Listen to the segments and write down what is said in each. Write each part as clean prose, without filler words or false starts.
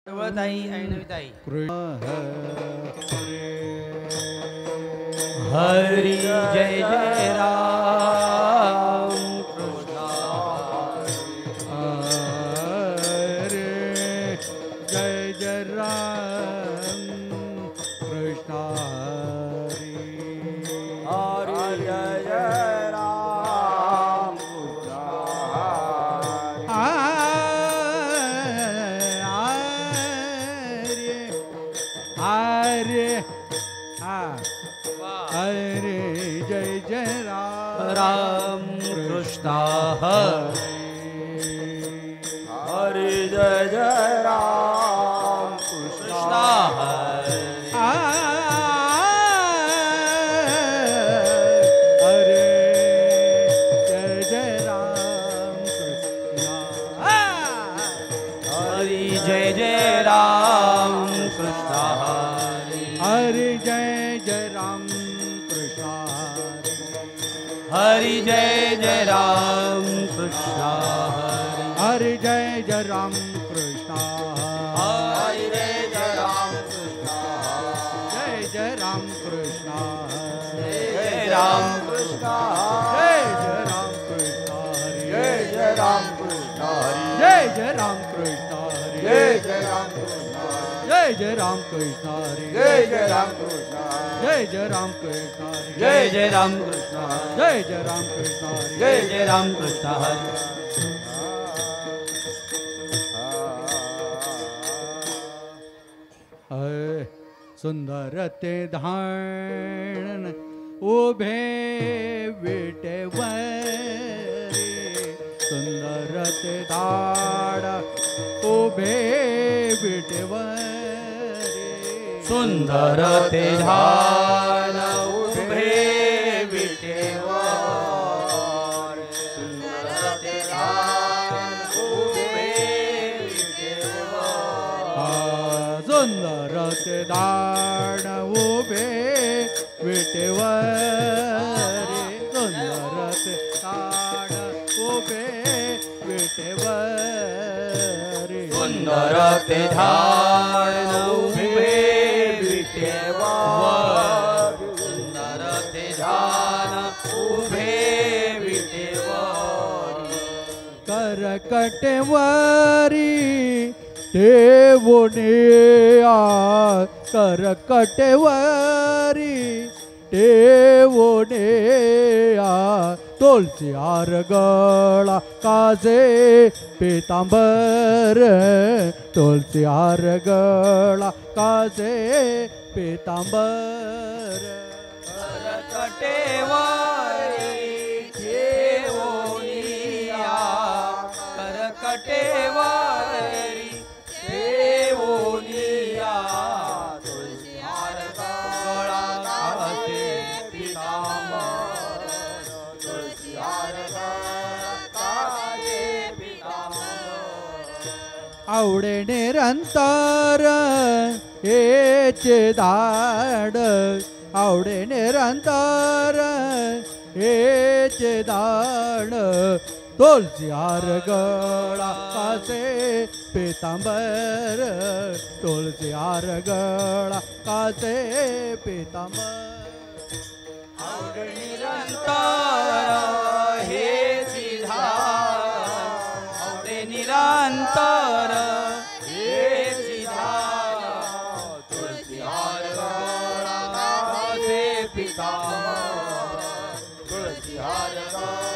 ताई ऐनविताई हरि जय जय राम कृष्ण हरे जय जय राम कृष्ण हरि जय जय राम हरे जय जय राम कृष्ण हरि जय जय राम कृष्ण हरे जय जय राम कृष्ण हरि जय जय राम कृष्ण हरे जय जय राम कृष्ण हरि जय जय राम कृष्ण हरे जय जय राम कृष्ण हरि जय जय राम कृष्ण जय जय राम कृष्ण जय राम कृष्ण जय जय राम कृष्ण जय जय राम कृष्ण जय जय राम कृष्ण जय जय राम कृष्ण जय जय राम कृष्ण जय जय राम कृष्ण जय जय राम कृष्ण जय जय राम कृष्ण जय जय राम कृष्ण जय जय राम कृष्ण हरि सुंदर ते धाण उभे विटेवरी सुंदर ते धाड उभे विटेवरी सुंदर ते धान उभे विटेवर सुंदर ते धान उभे विटेवर सुंदर ते धाड उभे विटेवरी सुंदर ते धाड उभे विटेवरी सुंदर ते धान उभे विटेवर सुंदर ते धान उभे विटेवर करकटेवारी टेवोनिया करकटेवारी टेवोनिया तुलसी हार गळा काजे पीतांबर तुलसी हार गळा काजे पीतांबर करकटेवारी ठेवोनिया करकटेवारी ठेवोनिया तुलसी हार गळा काजे पीतांबर तुलसी हार गळा काजे पीतांबर आवडे निरंतर हेचे दाड आवडे निरंतर हेचे दाड तुलसी हार गळा कासे पीतांबर तुलसी हार गळा कासे पीतांबर आवड निरंतर हे सिद्धार आवडे निरंतर हे सिद्धार तुलसी हार गळा कासे पीतांबर तुलसी हार गळा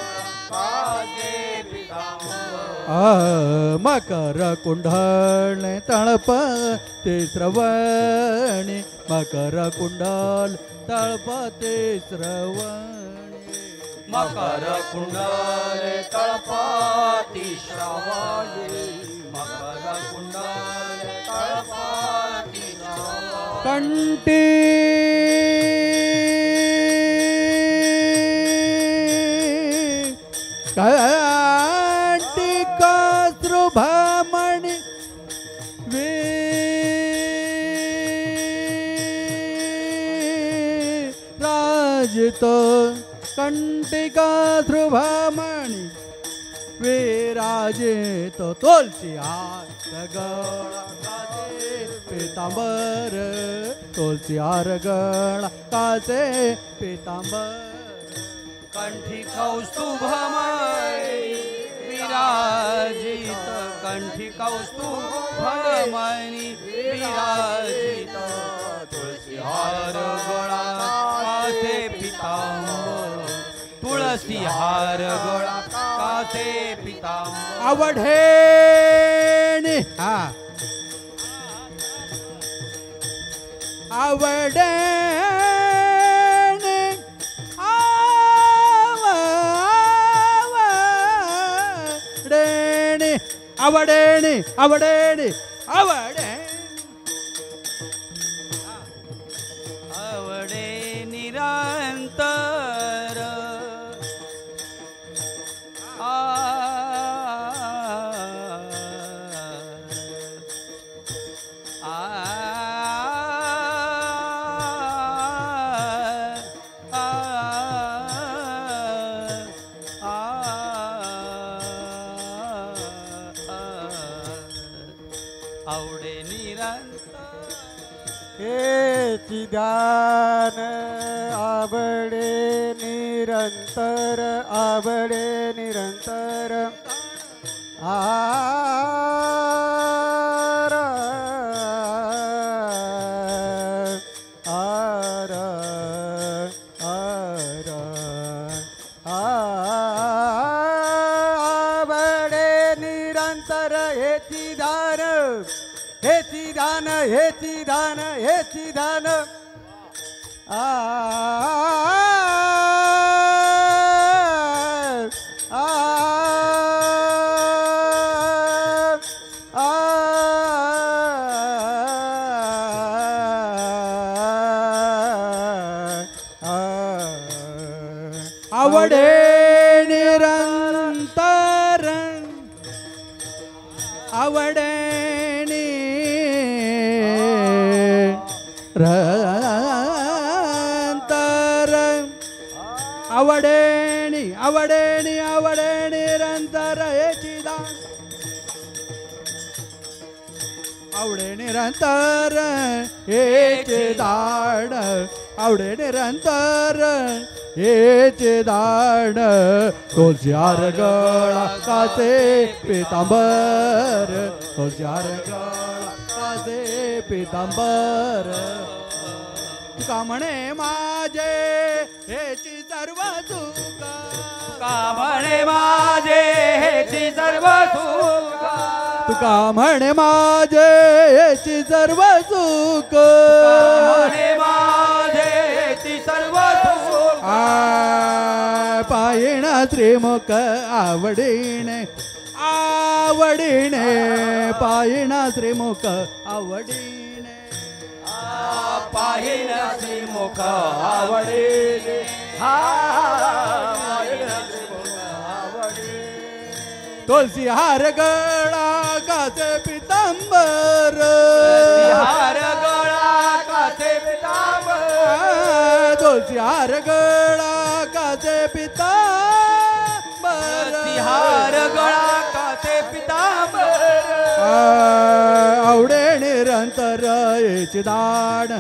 कासे पीतांबर मकर कुंडल तळप ते श्रवणी मकर कुंडल तळप ते श्रवणी मकर कुंडल तळपाती श्रावणी मकर कुंडल तळपाती श्रावणी कंठी कंटिका श्रुभमणि विराजित कंटिका श्रुभमणि विराजित तुलसी हार गळा पीतांबर तुलसी हार गळा कासे पीतांबर कंठी कौस्तुभमय विराजित कंठी कौस्तुभमणि विराजित तुळसी हार गळा कासे पीतांबर तुळसी हार गळा कासे पीतांबर आवडेने हा आवडेने आवडेने आवडेने आवडे आवडे निरंतर आवडे निरंतर हे चिदान आवडे निरंतर आवडे निरंतर आर आर आर आवडे निरंतर हे चिदान हे चिदान हे चिदान हे चिदान आ आवडे निरंतर आवडे निरंतर आवडेनी आवडेनी आवडे निरंतर हे चिदान आवडे निरंतर हे चिदान आवडे निरंतर हे चिदान तुळशी हार गळा कासे पीतांबर तुळशी हार गळा कासे पीतांबर तुका म्हणे माझे हेची सर्व चूक का म्हणे माझे हेची सर्व चूक तुका म्हणे माझे हेची सर्व चूक म्हणे माझे हेची सर्व चूक पायीण श्रीमुख आवडीने आवडीने पायीण श्रीमुख आवडीने पाहिन श्रीमुख आवडीने पाहिन श्रीमुख आवडीने तुलसी हार गळा कासे पीतांबर हार गळा कासे पीतांबर तुलसी हार गळा कासे पीतांबर हार गळा कासे पीतांबर आवडे निरंतर याची दाण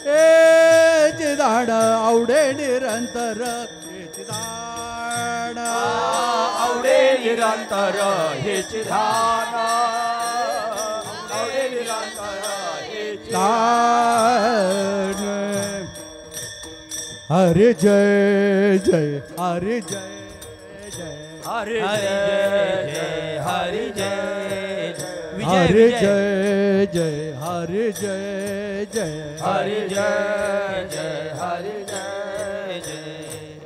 याची दाण आवडे निरंतर याची दाण आवडे निरंतर हेची धान आवडे निरंतर हेची दाण हरे जय जय हरे जय जय हरि जय हरि जय हरे जय जय हरे जय जय हरि जय हरि जय जय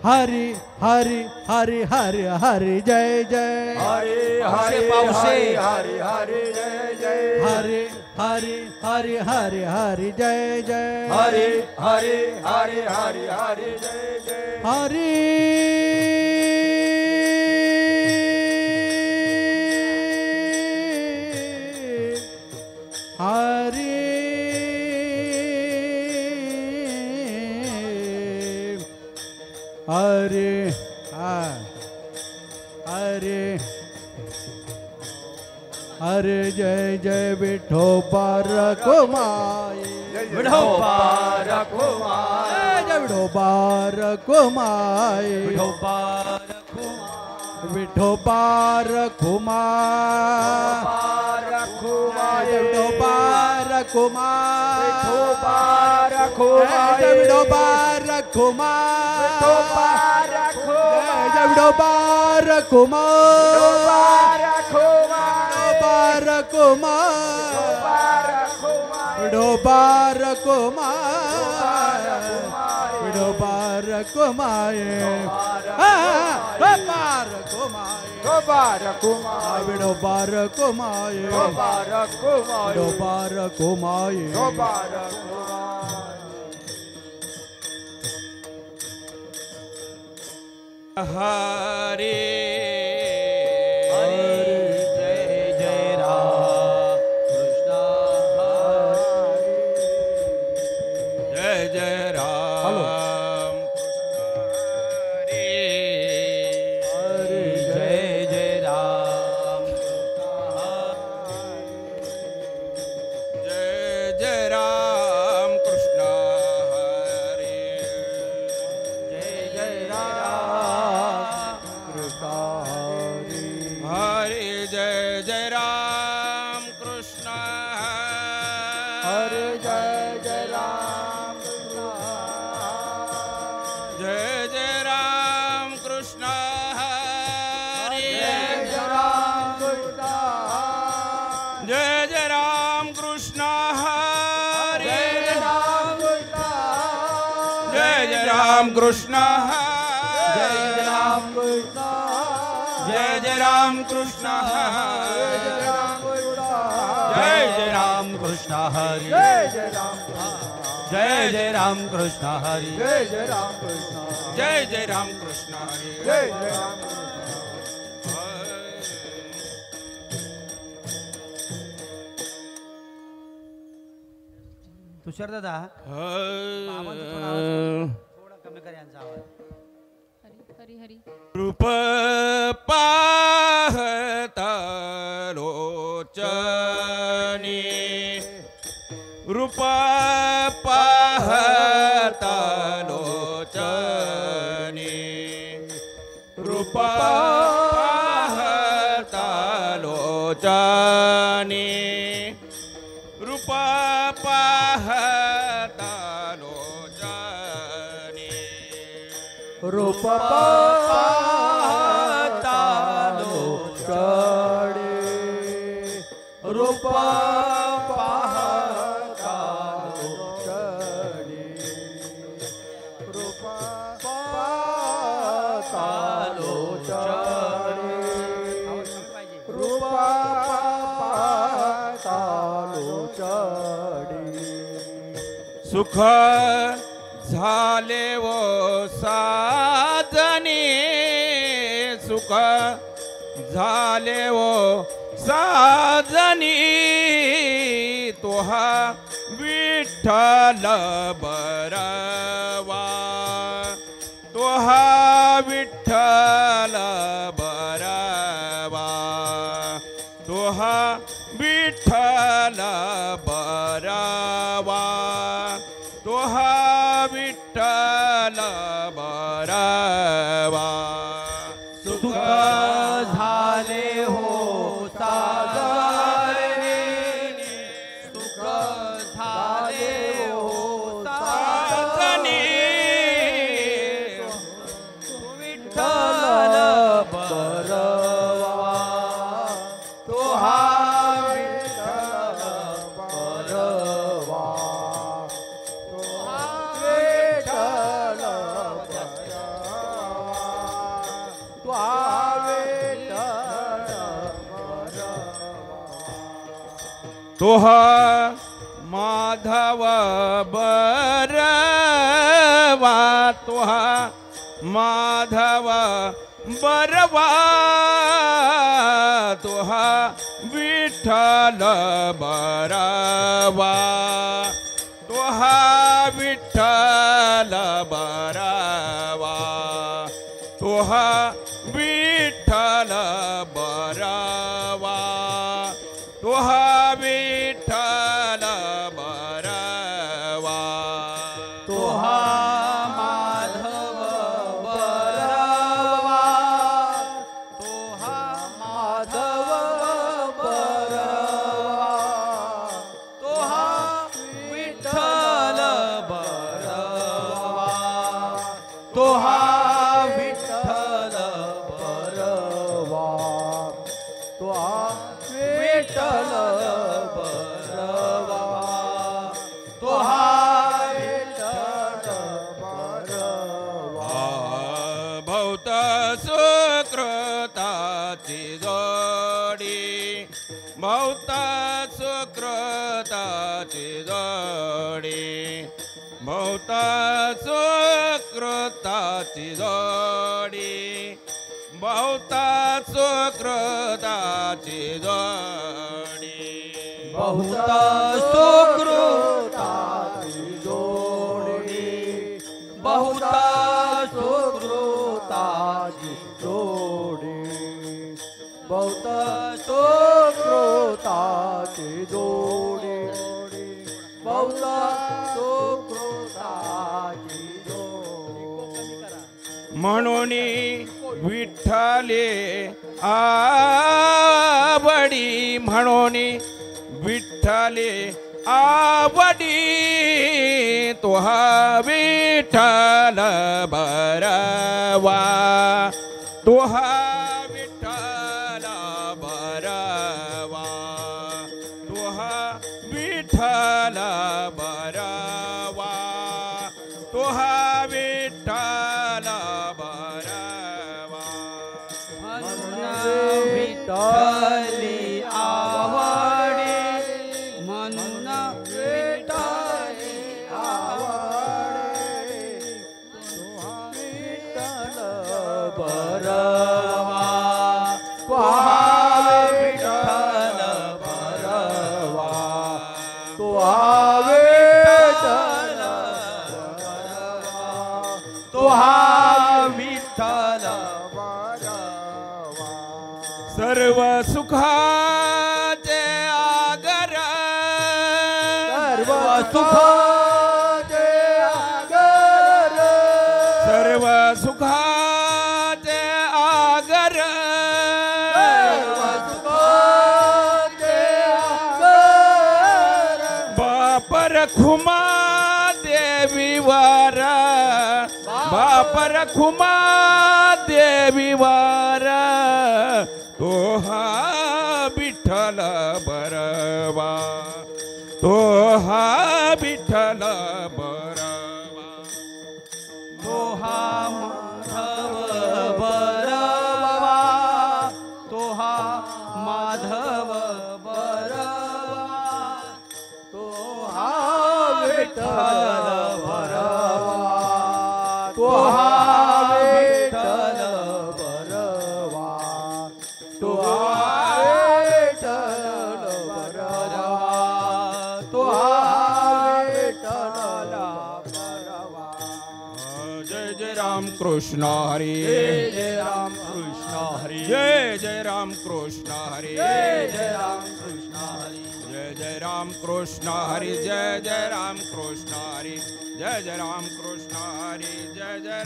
हरि हरि हरि हरि हरि जय जय हरि हरि पावसे हरि हरि जय जय हरि हरि हरि हरि हरि जय जय हरि हरि हरि हरि हरि जय जय हरि हरि हरि हरि हरे जय जय विठोबा रखुमाई विठोबा रखुमाई जय विठोबा रखुमाई विठोबा विठोबा रखुमाई रखुमाई विठोबा रखुमाई विठोबा रखुमाई जय विठोबा रखुमाई विठोबा रखुमाई जय विठोबा रखुमाई विठोबा रखुमाई विठोबा रखुमाई विठोबा रखुमाई विठोबा रखुमाई विठोबा रखुमाई हरे कृष्ण जय राम कृष्ण जय जय राम कृष्ण जय जय राम कृष्ण हरि जय जय राम कृष्ण हरि जय जय राम कृष्ण जय जय राम कृष्ण हरि जय जय राम तुषार दादा हरी हरी रूप पाहता लोचनी रूप पाहता लोचनी रूप पाहता लोचनी रूप पाहता लोचनी रूप पाहता लोचनी रूप पाहता लोचनी रूप पाहता लोचनी रूप पाहता लोचनी सुख झाले वो साजनी सुख झाले वो साजनी तोहा विठ्ठल बरवा तोहा विठ्ठल बरवा तोहा विठ्ठल बरवा तोहा विठ्ठल बरवा सुख झाले हो साजनी सुख झाले हो साजनी विठ्ठल बरवा तोहा विठ्ठल बरवा तोहा माधव बरवा तोहा माधव बरवा तोहा विठ्ठल बरवा तोहा विठ्ठल बरवा तोहा विठ्ठल बरवा जोडी बहुता सुकृताची जोडी बहुता सुकृताची जोडी बहुता सुकृताची जोडी बहुता सुकृताची जोडी बहुता सुकृताची जोडी बहुता सुकृताची जोडी म्हणून विठ्ठले आवडी म्हणून विठ्ठले आवडी तुहा विठ्ठल बरवा तुहा विठ्ठल बरवा तुहा विठ्ठल बरवा तुहा विठ्ठल बरवा विठ्ठली आवडे म्हणून विठ्ठली आवडे तुहा विठ्ठल बरवा तुहा विठ्ठल बरवा तुहा विठ्ठल बरवा तुहा विठ्ठल सर्व सुखाचे आगर सर्व सुखाचे आगर सर्व सुखाचे आगर सर्व सुखाचे आगर बापर खुमा देवीवार बापर खुमा देवीवार तोहा विठ्ठल बरवा तोहा विठ्ठल बरवा तोहा माधव बरवा तोहा माधव बरवा तोहा विठ्ठल बरवा तोहा विठ्ठल बरवा तोहा विठ्ठल बरवा तोहा विठ्ठल बरवा जय जय राम कृष्ण हरी जय राम कृष्ण हरी जय जय राम कृष्ण हरी जय राम कृष्ण हरी जय जय राम कृष्ण हरी जय जय राम कृष्ण हरी जय जय राम कृष्ण हरी जय जय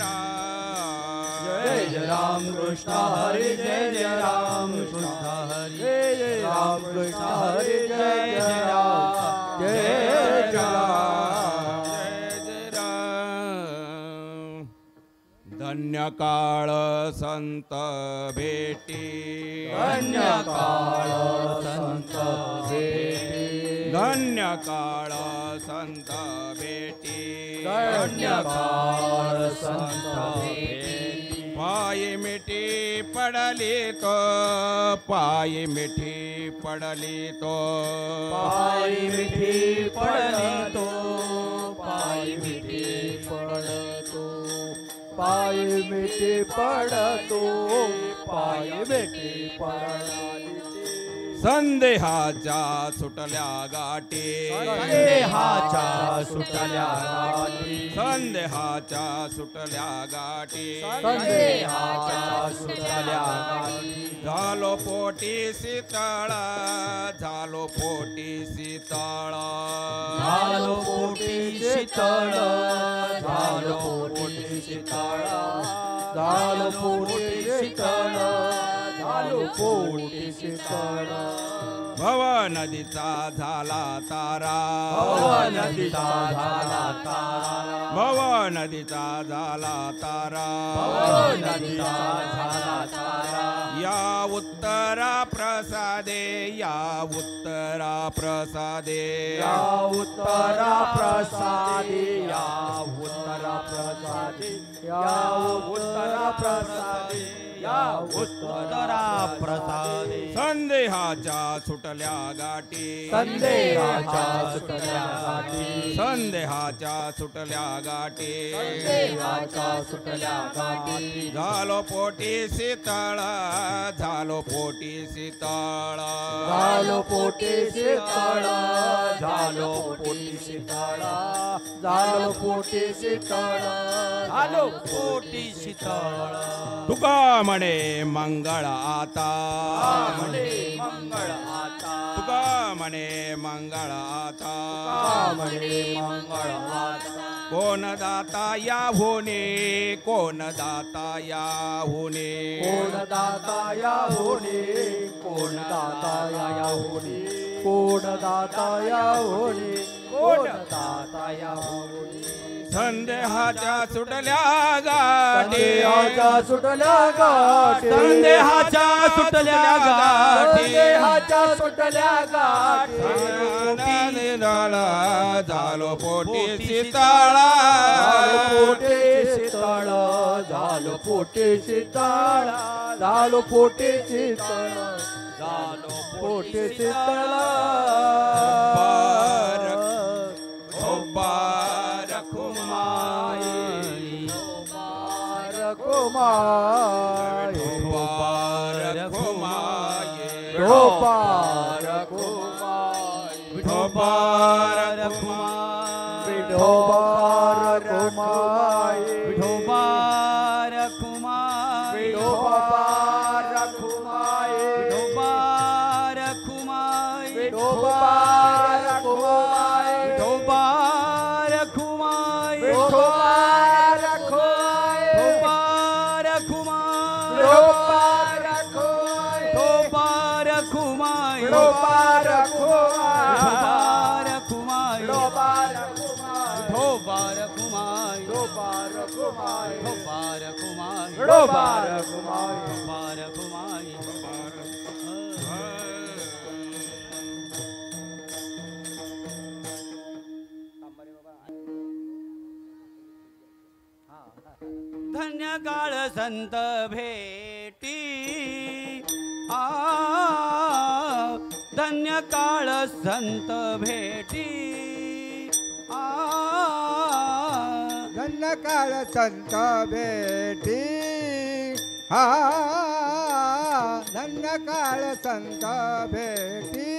राम कृष्ण हरी जय जय राम कृष्ण हरी जय जय राम कृष्ण हरी जय जय राम जय राम जय राम धन्य काळ संत भेटी धन्य काळ संत भेटी धन्य काळ संत भेटी धन्य काळ संत भेटी पाय मिठी पडली तो पाय मिठी पडली तो पाय मिठी पडली तो पाय मिठी पडतो पाय मिठी पडतो पाय मिठी पडली संदेहाच्या सुटल्या गाठी संदेहाच्या सुटल्या गाठी संदेहाच्या सुटल्या गाठी संदेहाच्या सुटल्या गाठी झालो पोटी शीतळ झालो पोटी शीतळ झालो पोटी शीतळ झालो पोटी शीतळ झालो पोटी शीतळ झालो पोटी शीतळ भव नदीचा झाला तारा भव नदीचा झाला तारा भव नदीचा झाला तारा भव नदीचा झाला तारा या उत्तरा प्रसादे या उत्तरा प्रसादे या उत्तरा प्रसादी या उत्तरा प्रसादी या उत्तरा प्रसादी या उत्तरा प्रसादे संदेहाच्या सुटल्या गाठी संदेहाच्या सुटल्या गाठी संदेहाच्या सुटल्या गाठी संदेहाच्या सुटल्या गाठी झालो पोटी शीतळ झालो पोटी शीतळ झालो पोटी शीतळ झालो पोटी शीतळ झालो पोटी शीतळ झालो पोटी शीतळ तुका म्हणे मंगळ आता म्हणे मंगळ आता तुका म्हणे मंगळ आता म्हणे मंगळ आता कोण दाता या होणे कोण दाता या होणे कोण दाता या होणे कोण दाता या होणे कोण दाता या होणे कोण दाता या होणे संदेहाच्या सुटल्या गाठी संदेहाच्या सुटल्या गाठी संदेहाच्या सुटल्या गाठी संदेहाच्या सुटल्या गाठी झालो पोटी शीतळा पोटे शीतळ झालो पोटे शीतळ झालो पोटे शीतळ झालो पोटे शीतळ धन्य काळ संत भेटी धन्य काळ संत भेटी धन्य काळ संत भेटी धन्य काळ संत भेटी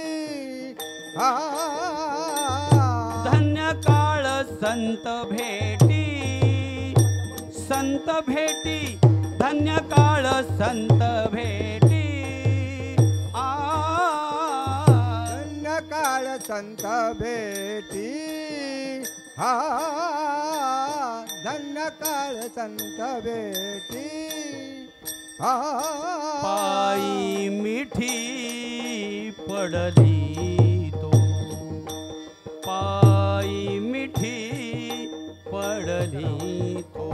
धन्य काळ संत भेटी संत भेटी धन्य काळ संत भेटी धन्य काळ संत भेटी धन्य काळ संत भेटी पायी मिठी पडली तो पायी मिठी पडली तो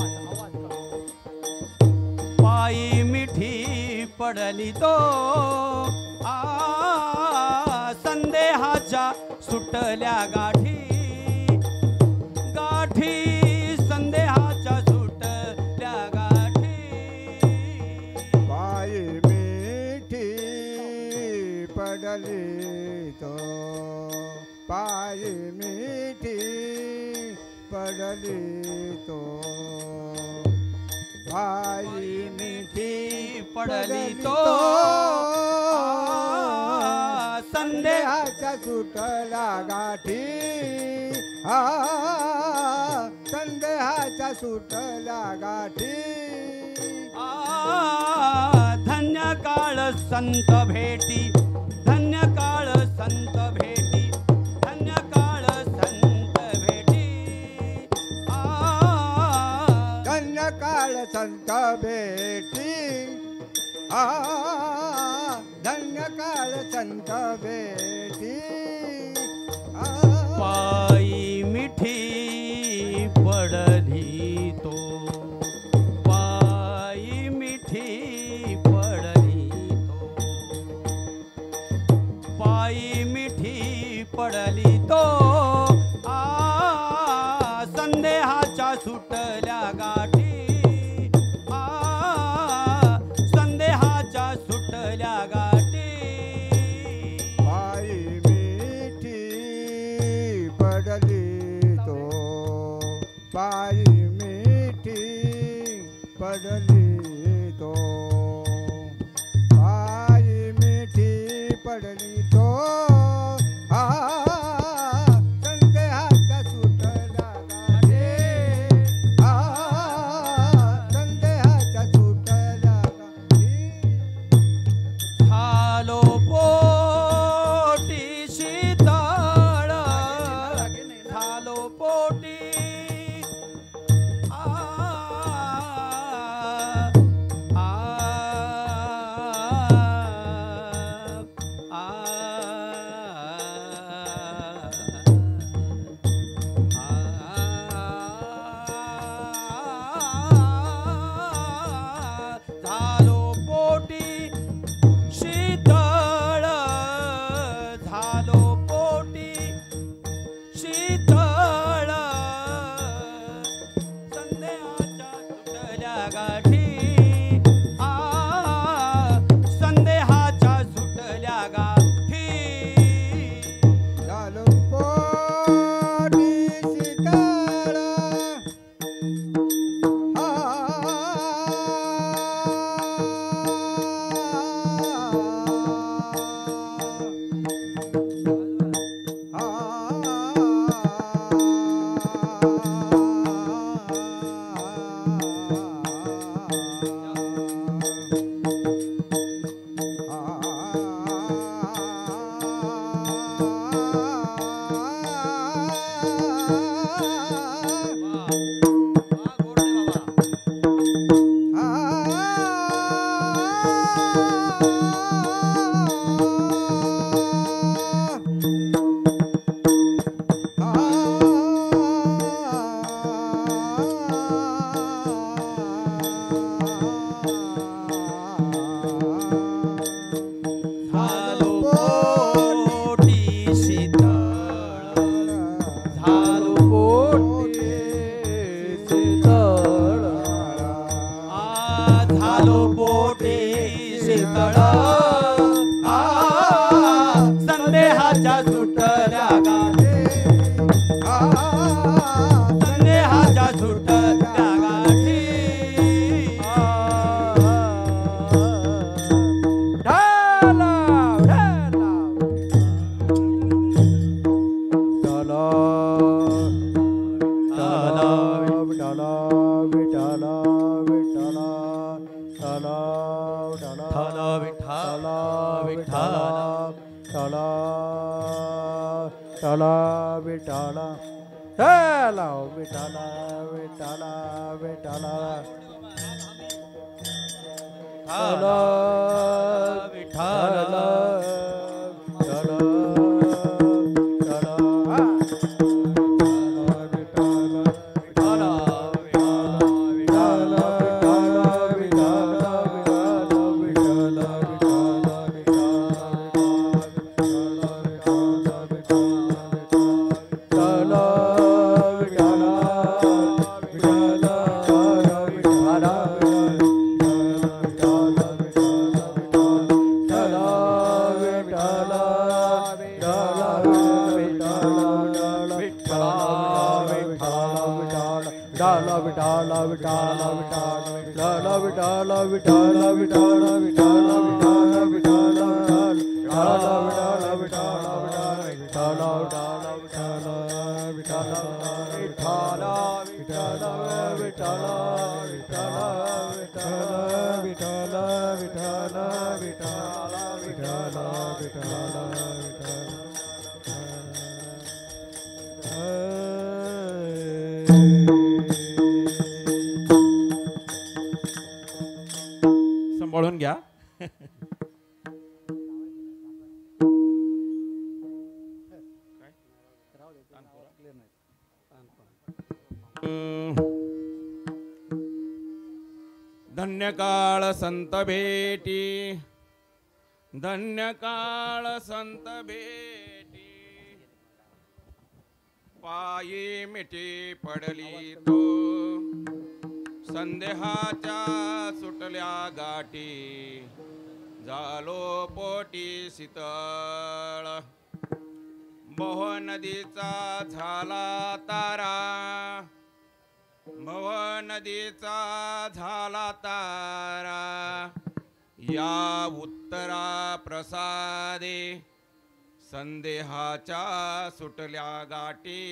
पायी मिठी पडली तो संदेहाच्या सुटल्या गाठी गाठी संदेहाच्या सुटल्या गाठी पायी मिठी पडली तो पायी मिठी पडली तो पायी मिठी पडली तो संदेहाच्या सुटल्या गाठी संदेहाच्या सुटल्या गाठी धन्य काळ संत भेटी धन्य काळ संत भेटी धन्य काळ संत भेटी धन्य काळ संत भेटी धन्य काळ संत भेटी पायी मिठी पडली तो पायी मिठी पडली तो पायी मिठी पडली तो संदेहाच्या सुटल्या गाठी पायी मिठी पडली तो पायी मिठी पडली तो हा संदेहाचा सुटला गाठी हा संदेहाचा सुटला गाठी झालो पोटी शीतळ झालो पोटी आ आ झालो पोटी शीतळ झालो पोटी शीतळ संदेहाच्या सुटल्या गाठी आ संदेहाच्या सुटल्या गाठी झालो पोटी शीतळ झालो पोटी शीतळ झालो पोटी शीतळ आ झालो पोटी शीतळ आ संदेहाच्या सुटल्या गाठी संदेहाच्या सुटल्या गाठी सांभाळून घ्या. धन्य काळ संत भेटी धन्य काळ संत भेटी पायी मिठी पडली तो संदेहाच्या सुटल्या गाठी झालो पोटी शीतळ मोह नदीचा झाला तारा भव नदीचा झाला तारा या उत्तरा प्रसादे संदेहाच्या सुटल्या गाठी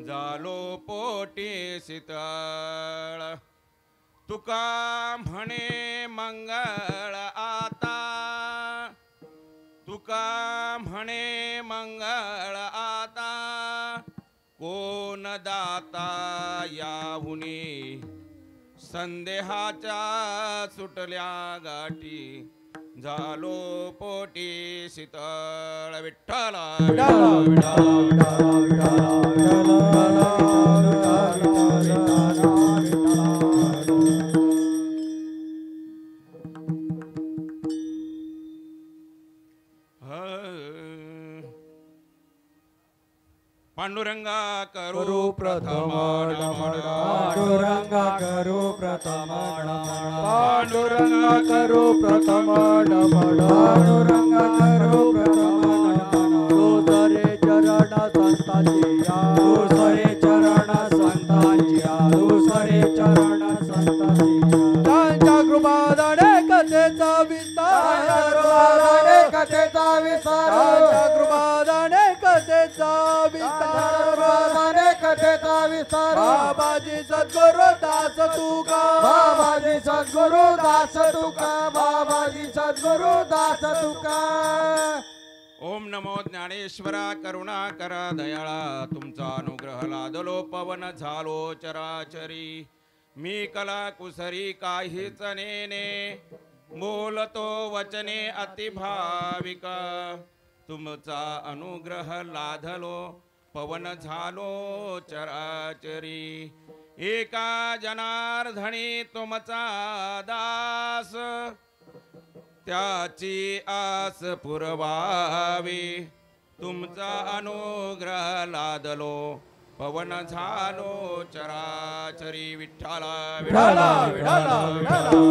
झालो पोटी शीतळ तुका म्हणे मंगळ आता तुका म्हणे मंगळ आता कोण दाता याहुनी संदेहाच्या सुटल्या गाठी झालो पोटी शीतळ विठ्ठला पांडुरंगा करू प्रथम पांडुरंगा करू प्रथम पांडुरंगा करू प्रथम पांडुरंगा करू प्रथम दुसरे चरण संतांची दुसरे चरण संतांची दुसरे चरण संतांची त्यांच्या कृपादाने कथेचा विस्तार कथेचा विस्तार त्यांच्या कृपादाने कथेचा कथेचा विस्तार बाबाजी सद्गुरु दास तुका बाबाजी सद्गुरु दास तुका बाबाजी सद्गुरु दास तुका ओम नमो ज्ञानेश्वरा करुणा करा दयाळा तुमचा अनुग्रह लादलो पवन झालो चराचरी मी कला कुसरी काहीच नेने बोलतो वचने अतिभाविका तुमचा अनुग्रह लाधलो पवन झालो चराचरी एका जनार्दनी तुमचा दास त्याची आस पुरवावी तुमचा अनुग्रह लादलो पवन झालो चराचरी विठ्ठला विठ्ठला विठ्ठला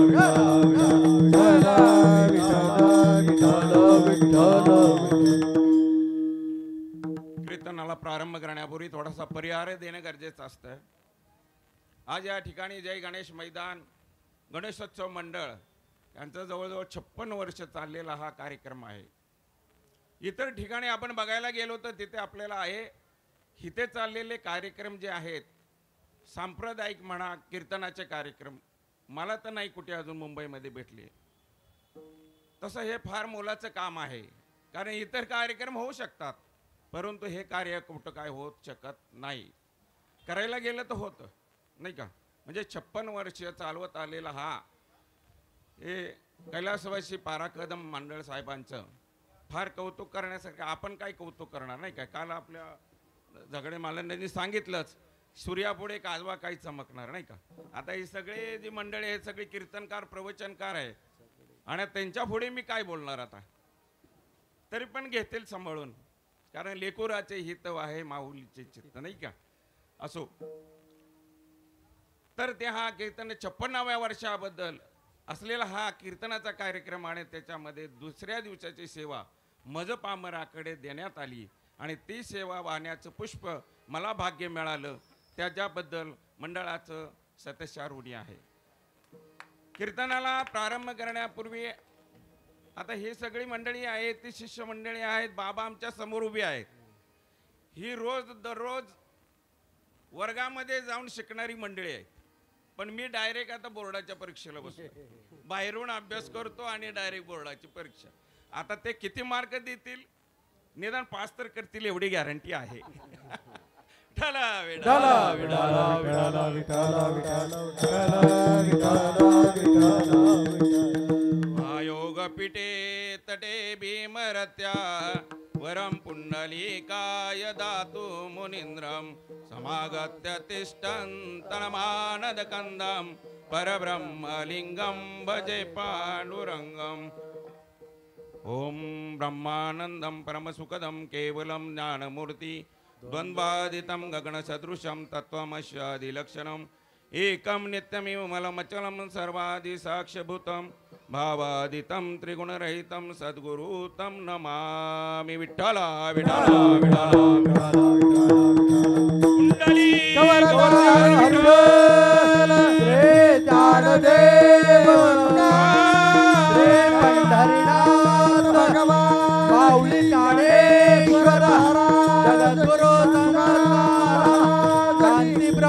कीर्तनाला प्रारंभ करण्यापूर्वी थोडासा परिहार देणं गरजेचं असतं. आज या ठिकाणी जय गणेश मैदान गणेशोत्सव मंडळ यांचा जवळजवळ 56 वर्ष चाललेला हा कार्यक्रम आहे. इतर ठिकाणी आपण बघायला गेलो तर तिथे आपल्याला आहे इथे चाललेले कार्यक्रम जे आहेत सांप्रदायिक म्हणा कीर्तनाचे कार्यक्रम मला तर नाही कुठे अजून मुंबईमध्ये भेटले. तसं हे फार मोलाचं काम आहे कारण इतर कार्यक्रम होऊ शकतात परंतु हे कार्य कुठं काय होत शकत नाही. करायला गेलं तर होतं नाही का. म्हणजे 56 वर्ष चालवत आलेला हा हे कैलासवासी पाराकदम मंडळ साहेबांचं फार कौतुक करण्यासारखं. आपण काय कौतुक करणार नाही काय. काल आपल्या झगडे मालंड्यांनी सांगितलंच सूर्यापुढे काजवा काही चमकणार नाही का. आता ही सगळे जी मंडळी आहेत सगळे कीर्तनकार प्रवचनकार आहे आणि त्यांच्या पुढे मी काय बोलणार आता. तरी पण घेतील सांभाळून कारण लेकुराचे हित आहे माऊलीचे चित्त नाही का. असो तर ते हा कीर्तन 56व्या वर्षाबद्दल असलेला हा कीर्तनाचा कार्यक्रम आणि त्याच्यामध्ये दुसऱ्या दिवसाची सेवा मज पामराकडे देण्यात आली आणि ती सेवा वाहण्याचं पुष्प मला भाग्य मिळालं त्याच्याबद्दल मंडळाचं सतशा ऋणी आहे. कीर्तनाला प्रारंभ करण्यापूर्वी आता ही सगळी मंडळी आहेत ती शिष्य मंडळी आहेत. बाबा आमच्या समोर उभी आहेत. ही रोज दररोज वर्गामध्ये जाऊन शिकणारी मंडळी आहेत. पण मी डायरेक्ट आता बोर्डाच्या परीक्षेला बसतो. बाहेरून अभ्यास करतो आणि डायरेक्ट बोर्डाची परीक्षा. आता ते किती मार्क देतील निदान पास तर करतील एवढी गॅरंटी आहे. आयोग पिटे तटे भीमरत्या वरम पुंडलीकाय दातु मुनीन्द्रम समागत्य तिष्ठन्तनमानदकन्दं परब्रह्मलिंगं भजे पांडुरंगम. ओम ब्रह्मानंदं परमसुखदं केवलं ज्ञानमूर्ति द्वन्द्वादितं गगनसदृशं तत्त्वमस्यादिलक्षणम् एकं नित्यमिव मलमचलं सर्वादिसाक्ष्यभूतं भावादितं त्रिगुणरहितं सद्गुरु तं नमामि. विठ्ठला विठ्ठला विठ्ठला कुंडली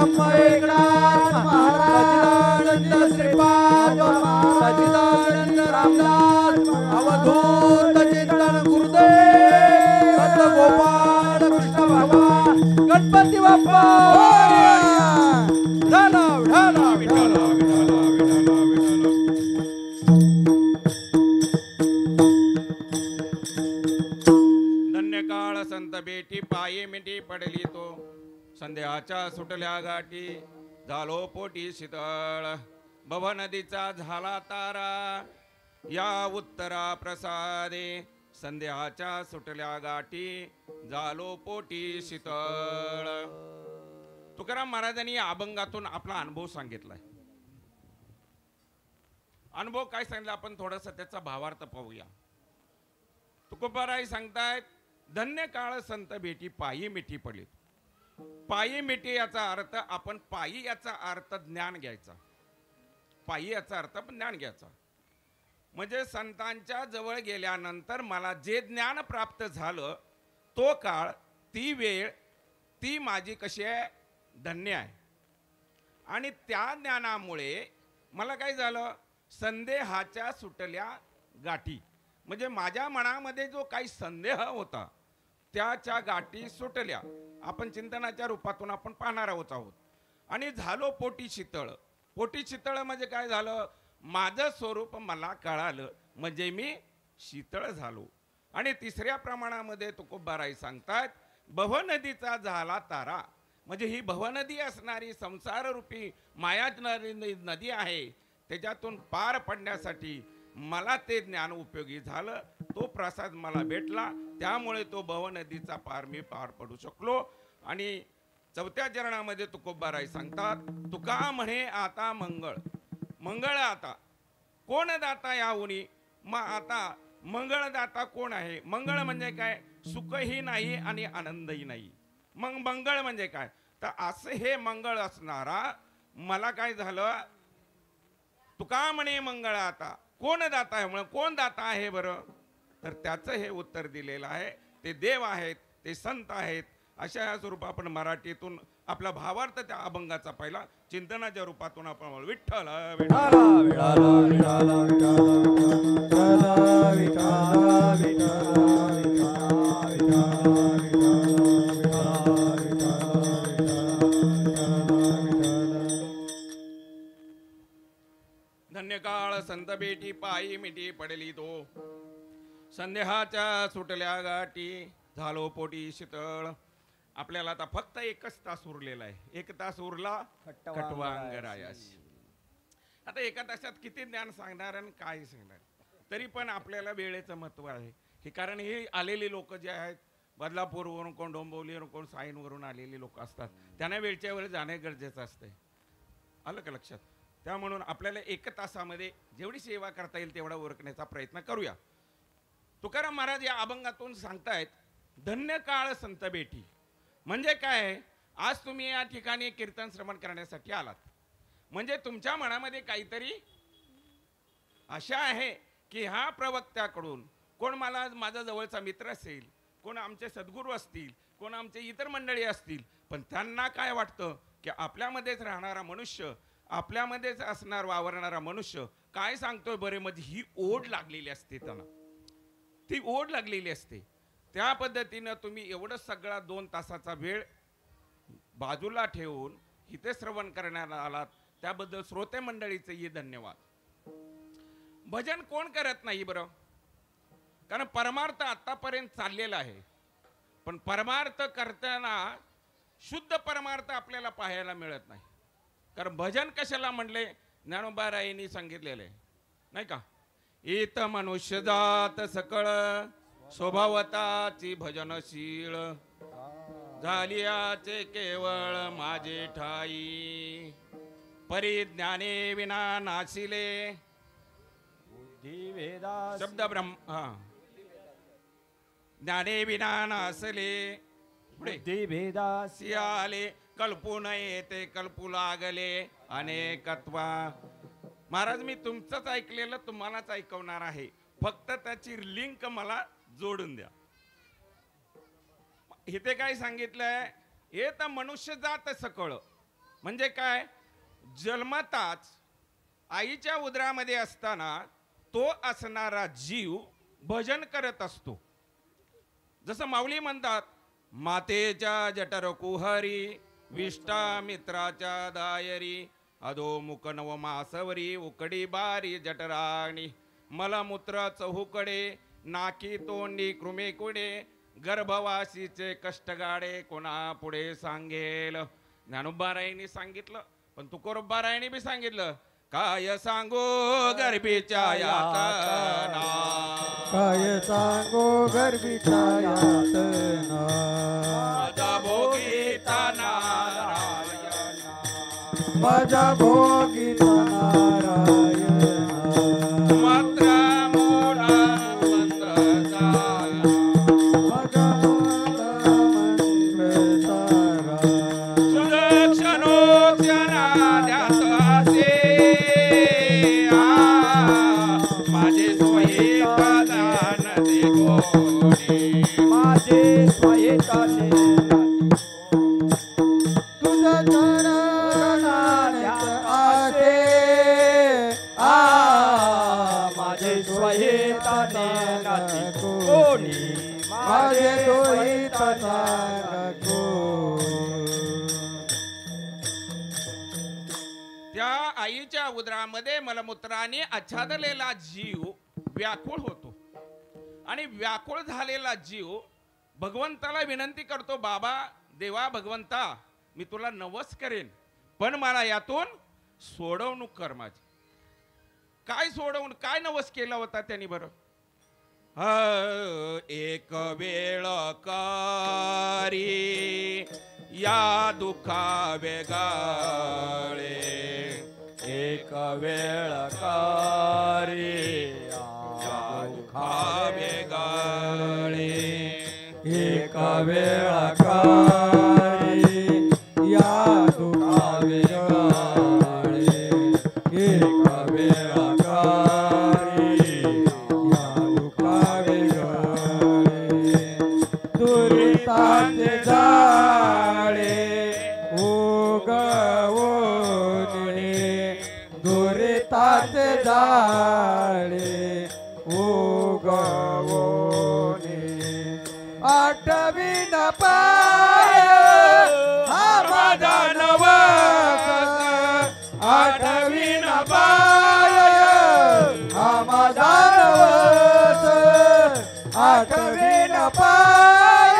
ब्रह्म एकनाथ महाराज सच्चिदानंद श्रीपाद सच्चिदानंद रामदास अवधूत चिंतन गुरुदेव दत्त गोपाल कृष्ण भगवान गणपती बाप्पा विठाला विठाला विठाला विठाला विठाला विठाला. धन्य काळ संत बेटी पायी मिठी पडली तो संध्याच्या सुटल्या गाठी झालो पोटी शीतळ भव नदीचा झाला तारा या उत्तरा प्रसादे संध्याच्या सुटल्या गाठी झालो पोटी शीतळ. तुकाराम महाराजांनी या अभंगातून आपला अनुभव सांगितलाय. अनुभव काय सांगितला आपण थोडासा त्याचा भावार्थ पाहूया. तुकोबाराय सांगतायत धन्य काळ संत भेटी पायी मिठी पडली. पायी मिठी याचा अर्थ आपण पायी याचा अर्थ ज्ञान घ्यायचा. पायी याचा अर्थ पण ज्ञान घ्यायचा म्हणजे संतांच्या जवळ गेल्यानंतर मला जे ज्ञान प्राप्त झालं तो काळ ती वेळ ती माझी कशी आहे धन्य आहे. आणि त्या ज्ञानामुळे मला काय झालं संदेहाच्या सुटल्या गाठी म्हणजे माझ्या मनामध्ये जो काही संदेह होता त्याच्या गाठी सुटल्या. आपण चिंतनाच्या रूपातून आपण पाहणार आहोत. आणि झालो पोटी शीतळ. पोटी शीतळ म्हणजे काय झालं माझं स्वरूप मला कळालं म्हणजे मी शीतळ झालो. आणि तिसऱ्या प्रमाणामध्ये तुकोबाराय सांगतात भवनदीचा झाला तारा म्हणजे ही भवनदी असणारी संसार रूपी माया नदी आहे त्याच्यातून पार पडण्यासाठी मला ते ज्ञान उपयोगी झालं. तो प्रसाद मला भेटला त्यामुळे तो भवनदीचा पार मी पार पडू शकलो. आणि चौथ्या चरणामध्ये तुकोबाराय सांगतात तुका म्हणे आता मंगळ मंगळ आता कोण दाता याहुनी. मग आता मंगळ दाता कोण आहे. मंगळ म्हणजे काय सुखही नाही आणि आनंदही नाही. मग मंगळ म्हणजे काय तर असं हे मंगळ असणारा मला काय झालं तुका म्हणे मंगळ आता कोण दाता आहे. म्हणून कोण दाता आहे बरं तर त्याचं हे उत्तर दिलेलं आहे. ते देव आहेत ते संत आहेत. अशा या स्वरूपात आपण मराठीतून आपला भावार्थ त्या अभंगाचा पहिला चिंतनाच्या रूपातून आपण विठ्ठल विठाला विठाला विठाला विठाला विठाला धन्य काळ संत बेटी पायी मिठी पडली तो संदेहाच्या सुटल्या गाठी झालो पोटी शीतळ. आपल्याला आता फक्त एकच तास उरलेला आहे. एक तास उरला खटवांगरायाशी. आता एका तासात किती ज्ञान सांगणार आणि काय सांगणार तरी पण आपल्याला वेळेचं महत्व आहे. हे कारण हे आलेली लोक जे आहेत बदलापूरवरून कोण डोंबिवलीवरून कोण साईनवरून आलेली लोक असतात त्यांना वेळच्या वेळ जाणे गरजेचं असते. आलं का लक्षात. त्यामुळे आपल्याला एक तासामध्ये जेवढी सेवा करता येईल तेवढा उरकण्याचा प्रयत्न करूया. तुकाराम महाराज या अभंगातून सांगतायत धन्य काळ संत बेटी म्हणजे काय आज तुम्ही या ठिकाणी कीर्तन श्रवण करण्यासाठी आलात म्हणजे तुमच्या मनामध्ये काहीतरी आशा आहे की हा प्रवक्त्याकडून कोण मला माझा जवळचा मित्र असेल कोण आमचे सद्गुरू असतील कोण आमचे इतर मंडळी असतील पण त्यांना काय वाटतं की आपल्यामध्येच राहणारा मनुष्य आपल्यामध्येच असणार वावरणारा मनुष्य काय सांगतोय बरे म्हणजे ही ओढ लागलेली असते त्यांना. ती ओढ लागलेली असते. त्या पद्धतीनं तुम्ही एवढं सगळा 2 तासाचा वेळ बाजूला ठेवून इथे श्रवण करण्याला आलात त्याबद्दल श्रोते मंडळीचेही धन्यवाद. भजन कोण करत नाही बरं कारण परमार्थ आतापर्यंत चाललेला आहे पण परमार्थ करताना शुद्ध परमार्थ आपल्याला पाहायला मिळत नाही. कारण भजन कशाला म्हणले ज्ञानोबारायांनी सांगितलेले नाही का इथ मनुष्य जात सकळ स्वभावताची भजनशील झालियाचे केवळ माझे ठाई परिज्ञाने विना नाशिले बुद्धी वेदा शब्द ब्रह्म ज्ञाने विना नासले पुढे बुद्धी भेदा सियाले कल्पू नये ते कल्पू लागले अनेकत्वा. महाराज मी तुमचंच ऐकलेलं तुम्हालाच ऐकवणार आहे फक्त त्याची लिंक मला जोडून द्या. इथे काय सांगितलंय हे तर मनुष्य जात सकळ म्हणजे काय, जन्मताच आईच्या उदरामध्ये असताना तो असणारा जीव भजन करत असतो. जसं माऊली म्हणतात, मातेच्या जठर कुहरी विष्टा मित्राच्या दायरी अधोमुख नवमासवरी उकडी बारी जठराणी मलमूत्र चहुकडे नाकी तोंडी कृमेकुडे गर्भवासीचे कष्टगाडे कोणा पुढे सांगेल. ज्ञानोबारायांनी सांगितलं, पण तुकोबारायांनी बी सांगितलं, काय सांगू गर्भीच्या यातना, काय सांगो गर्भीच्या यातना, माझा भोगीता नारायण, माझ्या भोगीता नारायण, मात्र मोला मंद झाला, माझ्या मंत्र सारा, सुदक्षिणो क्षणाद्यास असे माझे सोयी प्रदान दे गोडी, माझे स्वयंताचे तुझ्या चरणात आसे, माझे स्वयंताचे नाती कोणी, माझे दोहिताचा नको. त्या आईच्या उदरामध्ये मलमूत्राने आच्छादलेला जीव व्याकुळ होतो आणि व्याकुळ झालेला जीव भगवंताला विनंती करतो, बाबा देवा भगवंता, मी तुला नवस करेन, पण मला यातून सोडवणूक कर माझी. काय सोडवणूक, काय नवस केला होता त्यांनी बरं? एक वेळ कारी या दुखा वेगाळे, एक वेळ कारी या दुखा वेगाळे, एक वेळ कारी या दुखावे गाळे, एक वेळ कारी या दुखावे गाळे, दुरिताचे जाळे उगवणे, दुरिताचे जाळे उगवणे, आठवीन पाय हा माझा नवस, आठवीन पाय हा माझा नवस, आठवीन पाय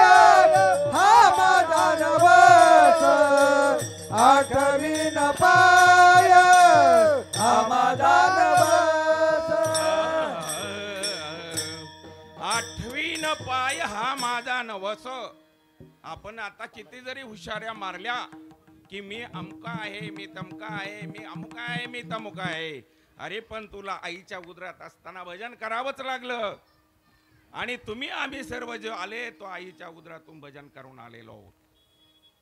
हा माझा नवस, आठवीन पाय हा माझा नवस. आठवीन पाय हा माझा नवस. आपण आता किती जरी हुशाऱ्या मारल्या की मी अमका आहे, मी तमका आहे, मी अमुका आहे, मी तमुका आहे, अरे पण तुला आईच्या उदरात असताना भजन करावंच लागलं. आणि तुम्ही आम्ही सर्व जे आले तो आईच्या उदरातून भजन करून आलेलो आहोत.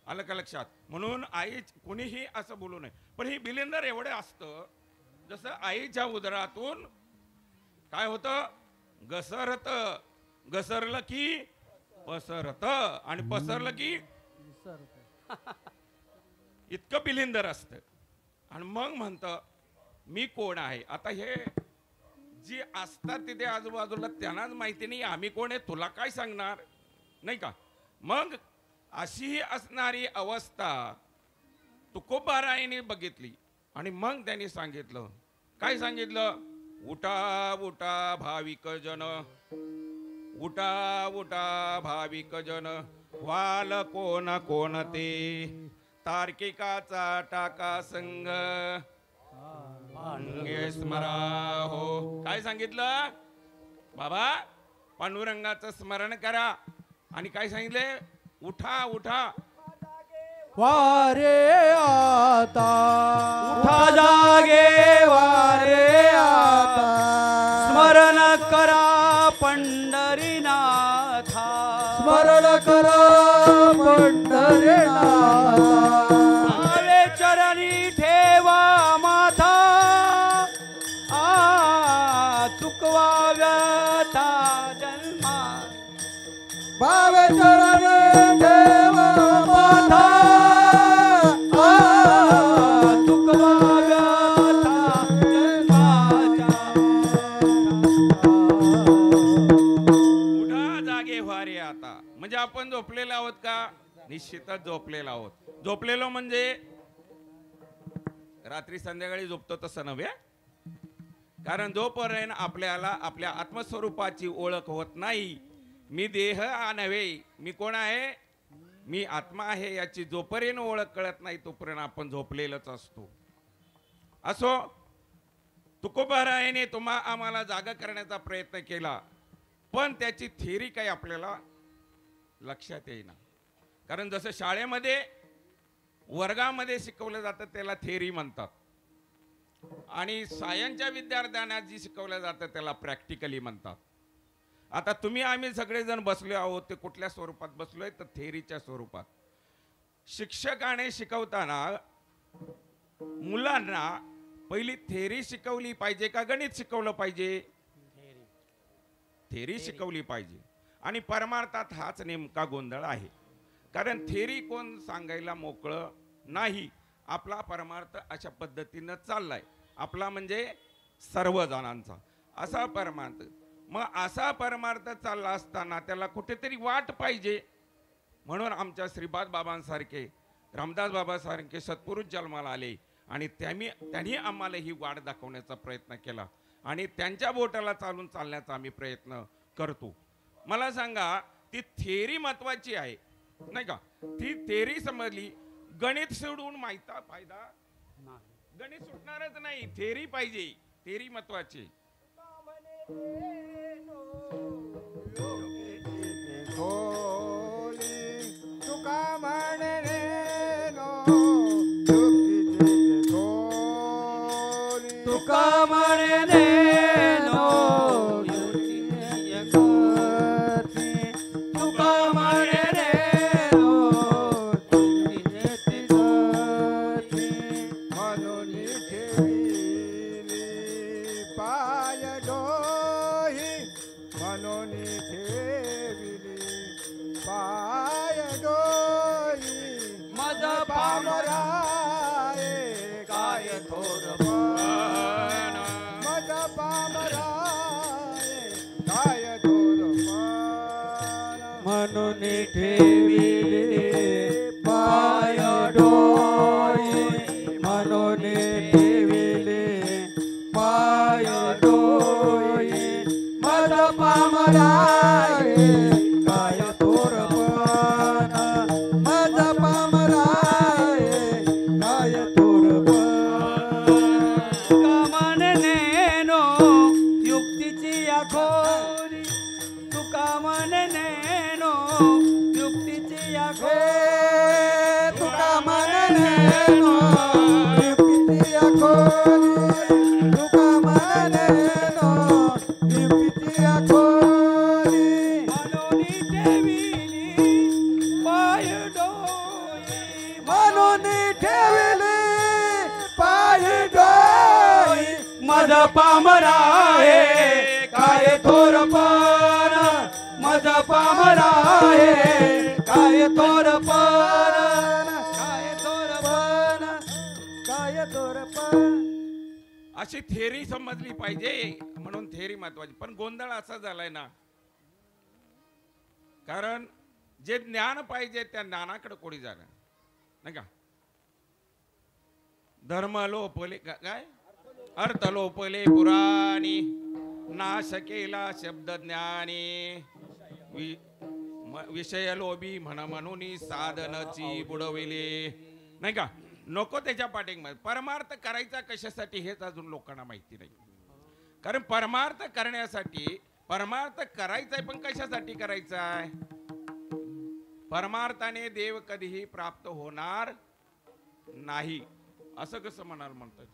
आलं का लक्षात? म्हणून आई कुणीही असं बोलू नये. पण ही बिलिंदर एवढे असतं, जसं आईच्या उदरातून काय होतं, घसरत, घसरलं की पसरत, आणि पसरलं की इतकं बिलिंदर असतं. आणि मग म्हणतं मी कोण आहे. आता हे जी असतात तिथे आजूबाजूला त्यांनाच माहिती नाही आम्ही कोण आहे, तुला काय सांगणार, नाही का? मग अशी ही असणारी अवस्था तुकोबारायांनी बघितली आणि मग त्यांनी सांगितलं, काय सांगितलं? उठा उठा भाविक जन, उठा उठा भाविक जन, वाल कोण कोणते, तार्किकाचा टाका संग, अंगे स्मरा हो. काय सांगितलं बाबा? पांडुरंगाचं स्मरण करा. आणि काय सांगितले? उठा उठा वारे आता, उठा जागे वारे आता, स्मरण करा पंढरीनाथा, स्मरण करा पंढरीनाथा, भावे चरणी ठेवा माथा, चुकवा व्यथा जन्मा, भावे चरण देव माथा, निश्चितच झोपलेलो आहोत. झोपलेलो म्हणजे रात्री संध्याकाळी झोपतो तसं नव्हे. कारण जोपर्यंत आपल्याला आपल्या आत्मस्वरूपाची ओळख होत नाही, मी देह नव्हे, मी कोण आहे, मी आत्मा आहे, याची जोपर्यंत ओळख कळत नाही तोपर्यंत आपण झोपलेलंच असतो. असो, तुकोबारायाने आम्हाला जागा करण्याचा प्रयत्न केला, पण त्याची थेरी काही आपल्याला लक्षात येईना. कारण जसं शाळेमध्ये वर्गामध्ये शिकवलं जातं त्याला थेरी म्हणतात, आणि सायन्सच्या विद्यार्थ्यांना जी शिकवलं जातं त्याला प्रॅक्टिकली म्हणतात. आता तुम्ही आम्ही सगळेजण बसलो आहोत, ते कुठल्या स्वरूपात बसलोय तर थेरीच्या स्वरूपात. शिक्षकाने शिकवताना मुलांना पहिली थेरी शिकवली पाहिजे का गणित शिकवलं पाहिजे? थेरी शिकवली पाहिजे. आणि परमार्थात हाच नेमका गोंधळ आहे. कारण थेरी कोण सांगायला मोकळं नाही. आपला परमार्थ अशा पद्धतीनं चाललाय, आपला म्हणजे सर्व जणांचा असा परमार्थ. मग असा परमार्थ चालला असताना त्याला कुठेतरी वाट पाहिजे. म्हणून आमच्या श्रीपाद बाबांसारखे, रामदास बाबासारखे सत्पुरुष जन्माला आले आणि त्यांनी आम्हाला ही वाट दाखवण्याचा प्रयत्न केला आणि त्यांच्या बोटाला चालून चालण्याचा आम्ही प्रयत्न करतो. मला सांगा, ती थेरी महत्वाची आहे नाही का? ती थेरी समजली, गणित सोडून माहिती फायदा नाही. गणित सुटणारच नाही, थेरी पाहिजे, थेरी महत्वाची. तुका म्हणे नो युक्तीचे थोरी, तुका म्हणे नो युक्तीचे थोरी, तुका म्हणे नो युक्तीचे थोरी. म्हणून ठेविली पाय डोही, म्हणून ठेविली पाय डोही. मज पामराये काय थोरपण, मज पामराये काय थोरपण. म्हणून ठेविले पाय डोळे, म्हणून ठेविले पाय डोळे. मज पामराये काय थोरपण, मज पामराये काय थोरपण. तुका म्हणणे नो युक्तीची आखोरी, तुका म्हणणे नो युक्तीची आखोरी, तुका म्हणणे नो युक्तीची आखोरी, तुका म्हणणे नो युक्तीची आखोरी. म्हणून ठेविली पाय डोळे, म्हणून ठेविली पाय डोळे. मज पामराये काय थोरपण, मज पामराये काय थोरपण, काय थोरपण, काय थोरपण. अशी थेरी समजली पाहिजे, म्हणून थेरी महत्वाची. पण गोंधळ असा झालाय ना, कारण जे ज्ञान पाहिजे त्या ज्ञानाकडे कोणी जाणं नाही का? धर्म लोपले काय, अर्थ लोपले पुराणी, नाश केला शब्द ज्ञानी. विषय लोभी म्हणून साधनाची बुडविले नाही का? नको त्याच्या पाठीमध्ये. परमार्थ करायचा कशासाठी हेच अजून लोकांना माहिती नाही. कारण परमार्थ करण्यासाठी, परमार्थ करायचा आहे पण कशासाठी करायचा आहे? परमार्थाने देव कधीही प्राप्त होणार नाही असं कसं म्हणाल म्हणतात?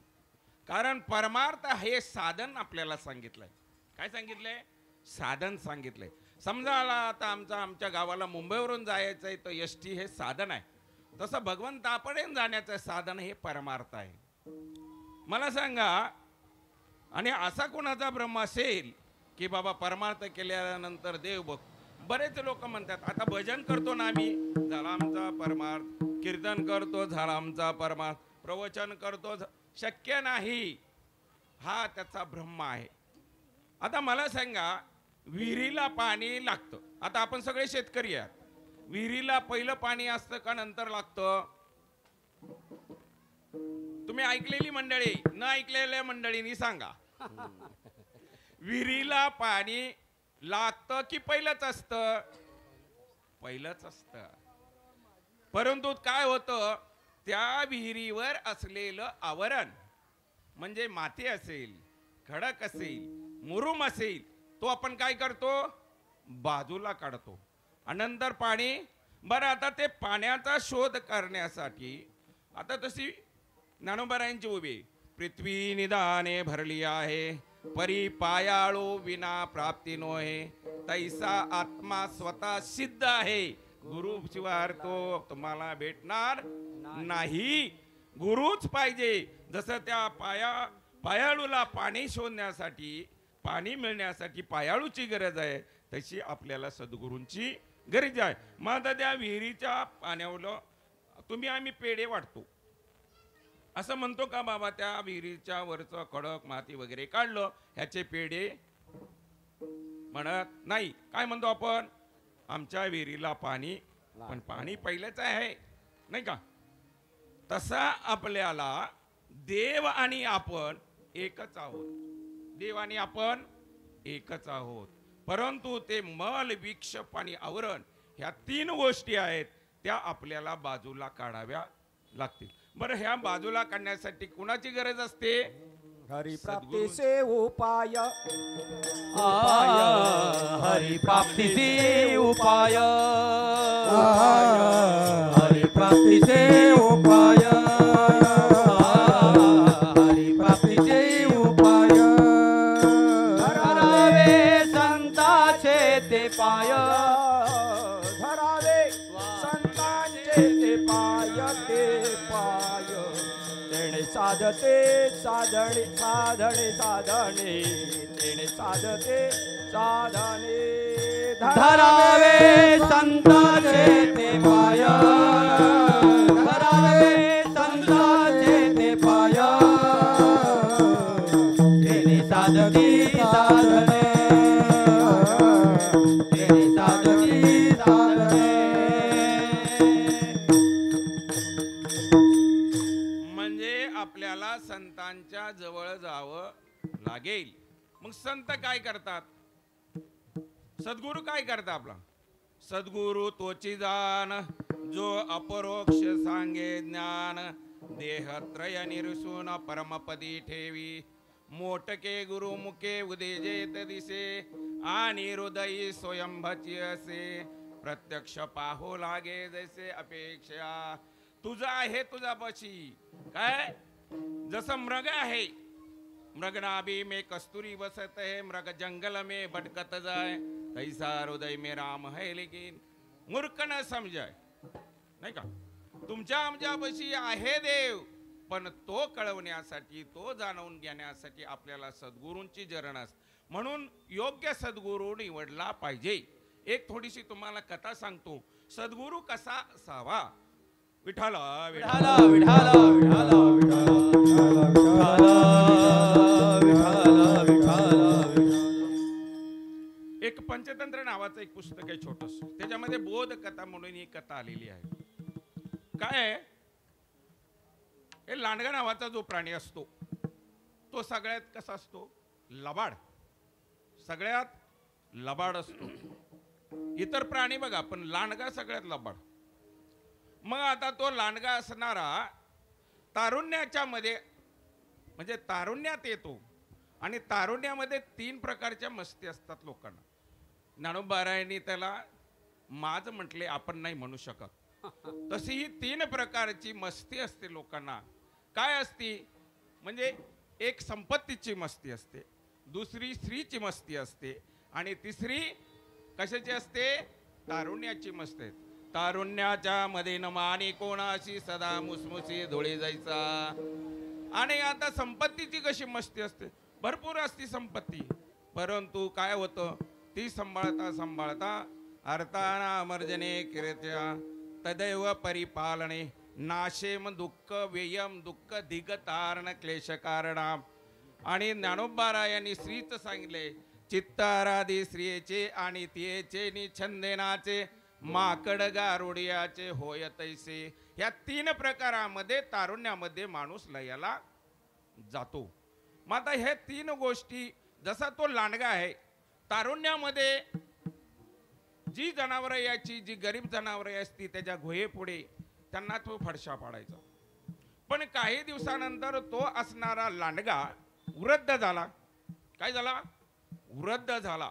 कारण परमार्थ हे साधन आपल्याला सांगितलंय. काय सांगितलंय? साधन सांगितलंय. समजा आता आमच्या गावाला मुंबईवरून जायचं आहे तर एसटी हे साधन आहे, तसं भगवंतापर्यंत जाण्याचं साधन हे परमार्थ आहे. मला सांगा, आणि असा कोणाचा भ्रम असेल की बाबा परमार्थ केल्यानंतर देव बघ. बरेच लोक म्हणतात आता भजन करतो ना आम्ही, झाला आमचा परमार्थ, कीर्तन करतो झाला आमचा परमार्थ, प्रवचन करतो. शक्य नाही, हा त्याचा भ्रम आहे. आता मला सांगा, विहिरीला पाणी लागतं. आता आपण सगळे शेतकरी आहात, विहिरीला पहिलं पाणी असतं का नंतर लागतं? तुम्ही ऐकलेली मंडळी, न ऐकलेल्या मंडळींनी सांगा. विहिरीला पाणी लागतं की पहिलंच असतं? पहिलंच असतं. परंतु काय होतं, त्या विहिरीवर असलेलं आवरण म्हणजे माती असेल, खडक असेल, मुरुम असेल, तो आपण काय करतो? बाजूला काढतो. आणि नंतर पाणी. बरं, आता ते पाण्याचा शोध करण्यासाठी आता तशी ज्ञानोबारायांची उभी, पृथ्वी निदाने भरली आहे, परी पायाळू विना प्राप्ती नोहे, तैसा आत्मा स्वतः सिद्ध आहे, गुरु शिवाय तो तुम्हाला भेटणार नाही. गुरुच पाहिजे. जसं त्या पायाळूला पाणी शोधण्यासाठी, पाणी मिळण्यासाठी पायाळूची गरज आहे, तशी आपल्याला सद्गुरूंची गरज आहे. मग आता त्या विहिरीच्या पाण्यावर तुम्ही आम्ही पेढे वाटतो असं म्हणतो का बाबा? त्या विहिरीच्या वरचं खडक माती वगैरे काढलं, ह्याचे पेढे म्हणत नाही. काय म्हणतो आपण? आमच्या विहिरीला पाणी, पण पाणी पहिलेच आहे, नाही का? तसा आपल्याला देव आणि आपण एकच आहोत. देव आणि आपण एकच आहोत. परंतु ते मल, विक्षेप आणि आवरण ह्या 3 गोष्टी आहेत, त्या आपल्याला बाजूला काढाव्या लागतील. बरं, ह्या बाजूला काढण्यासाठी कुणाची गरज असते? हरिप्राप्तीचे उपाय. हरिप्राप्तीचे उपाय. हरिप्राप्तीचे उपाय. हरिप्राप्तीचे उपाय. धरावे संतांचे ते पाय. धरावे संतांचे ते पाय, ते पाय. तेणे साधते साधणे, साधणे साधणे, तेणे साधते साधणे. धरावे संतांचे ते पाय. धरावे संतांचे ते पाय. तेने साधकी साधने. तेने साधकी साधने. म्हणजे आपल्याला संतांच्या जवळ जावं लागेल. मग संत काय करतात? सद्गुरू काय करतात? आपला सद्गुरू तोची जाण, जो अपरोक्ष सांगे ज्ञान, देहत्रय निरसून परमपदी ठेवी, मोटके गुरु मुके उदेजेत दिसे, आणि हृदयी स्वयंभची असे, प्रत्यक्ष पाहो लागे जैसे अपेक्षा, तुझा आहे तुझा बशी. काय? जसं मृग आहे, मृगनाभी में कस्तुरी बसत है, मृग जंगल में भटकत जाए, तैसा हृदय में राम है लेकिन मूर्ख न समजाय. नाही का? तुमच्या आमच्यापाशी आहे देव, पण तो कळवण्यासाठी, तो जाणून घेण्यासाठी आपल्याला सद्गुरूंची जरण असते. म्हणून योग्य सद्गुरू निवडला पाहिजे. एक थोडीशी तुम्हाला कथा सांगतो. सद्गुरू कसा असावा? विठाला विठाला विठाला विठाला विठाला विठाला विठाला. एक पंचतंत्र नावाचं एक पुस्तक आहे छोटस, त्याच्यामध्ये बोध कथा म्हणून ही कथा आलेली आहे. काय? हे लांडगा नावाचा जो प्राणी असतो, तो सगळ्यात कसा असतो? लबाड. सगळ्यात लबाड असतो. इतर प्राणी बघा, पण लांडगा सगळ्यात लबाड. मग आता तो लांडगा असणारा तारुण्याच्या मध्ये, म्हणजे तारुण्यात येतो, आणि तारुण्यामध्ये 3 प्रकारच्या मस्ती असतात लोकांना. ज्ञानोबारायांनी त्याला माज म्हटले, आपण नाही म्हणू शकत. तशी ही 3 प्रकारची मस्ती असते लोकांना. काय असती? म्हणजे एक संपत्तीची मस्ती असते, दुसरी स्त्रीची मस्ती असते, आणि तिसरी कशाची असते? तारुण्याची मस्ती आहे. तारुण्याच्या मध्ये न माने कोणाशी सदा मुसमुसी धुळे जायचा. आणि आता संपत्तीची कशी मस्ती असते? भरपूर असती संपत्ती, परंतु काय होतं? ती सांभाळता सांभाळता अर्थाना अमर्जने कीर्त्या तदैव परिपालने नाशेम दुःख व्ययम दुःख दिगतारण क्लेश कारणाम. आणि ज्ञानोबारायांनी स्त्रीच सांगितले, चित्ताराधी स्त्रियेचे आणि तियेचे नि छंदेनाचे माकड गारुडियाचे होय तैसे. ह्या 3 प्रकारामध्ये तारुण्यामध्ये माणूस लयाला जातो. मग आता हे 3 गोष्टी, जसा तो लांडगा आहे, तारुण्यामध्ये जी जनावरं यायची, जी गरीब जनावरं असती त्याच्या गुहेपुढे त्यांना तो फडशा पाडायचा. पण काही दिवसानंतर तो असणारा लांडगा वृद्ध झाला. काय झाला? वृद्ध झाला.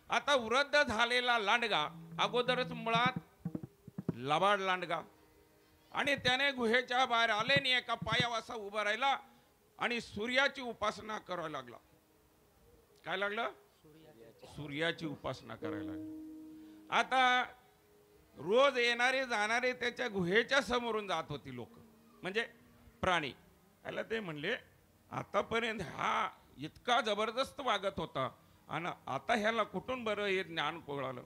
आता वृद्ध झालेला लांडगा अगोदरच मुळात लबाड लांडगा, आणि त्याने गुहेच्या बाहेर आले आणि एका पायावर असा उभा राहिला आणि सूर्याची उपासना करायला लागला. काय लागलं? सूर्याची उपासना करायला लागली. आता रोज येणारे जाणारे त्याच्या गुहेच्या समोरून जात होती लोक, म्हणजे प्राणी. त्याला ते म्हणले आतापर्यंत हा इतका जबरदस्त वागत होता आणि आता ह्याला कुठून बरं हे ज्ञान कळालं.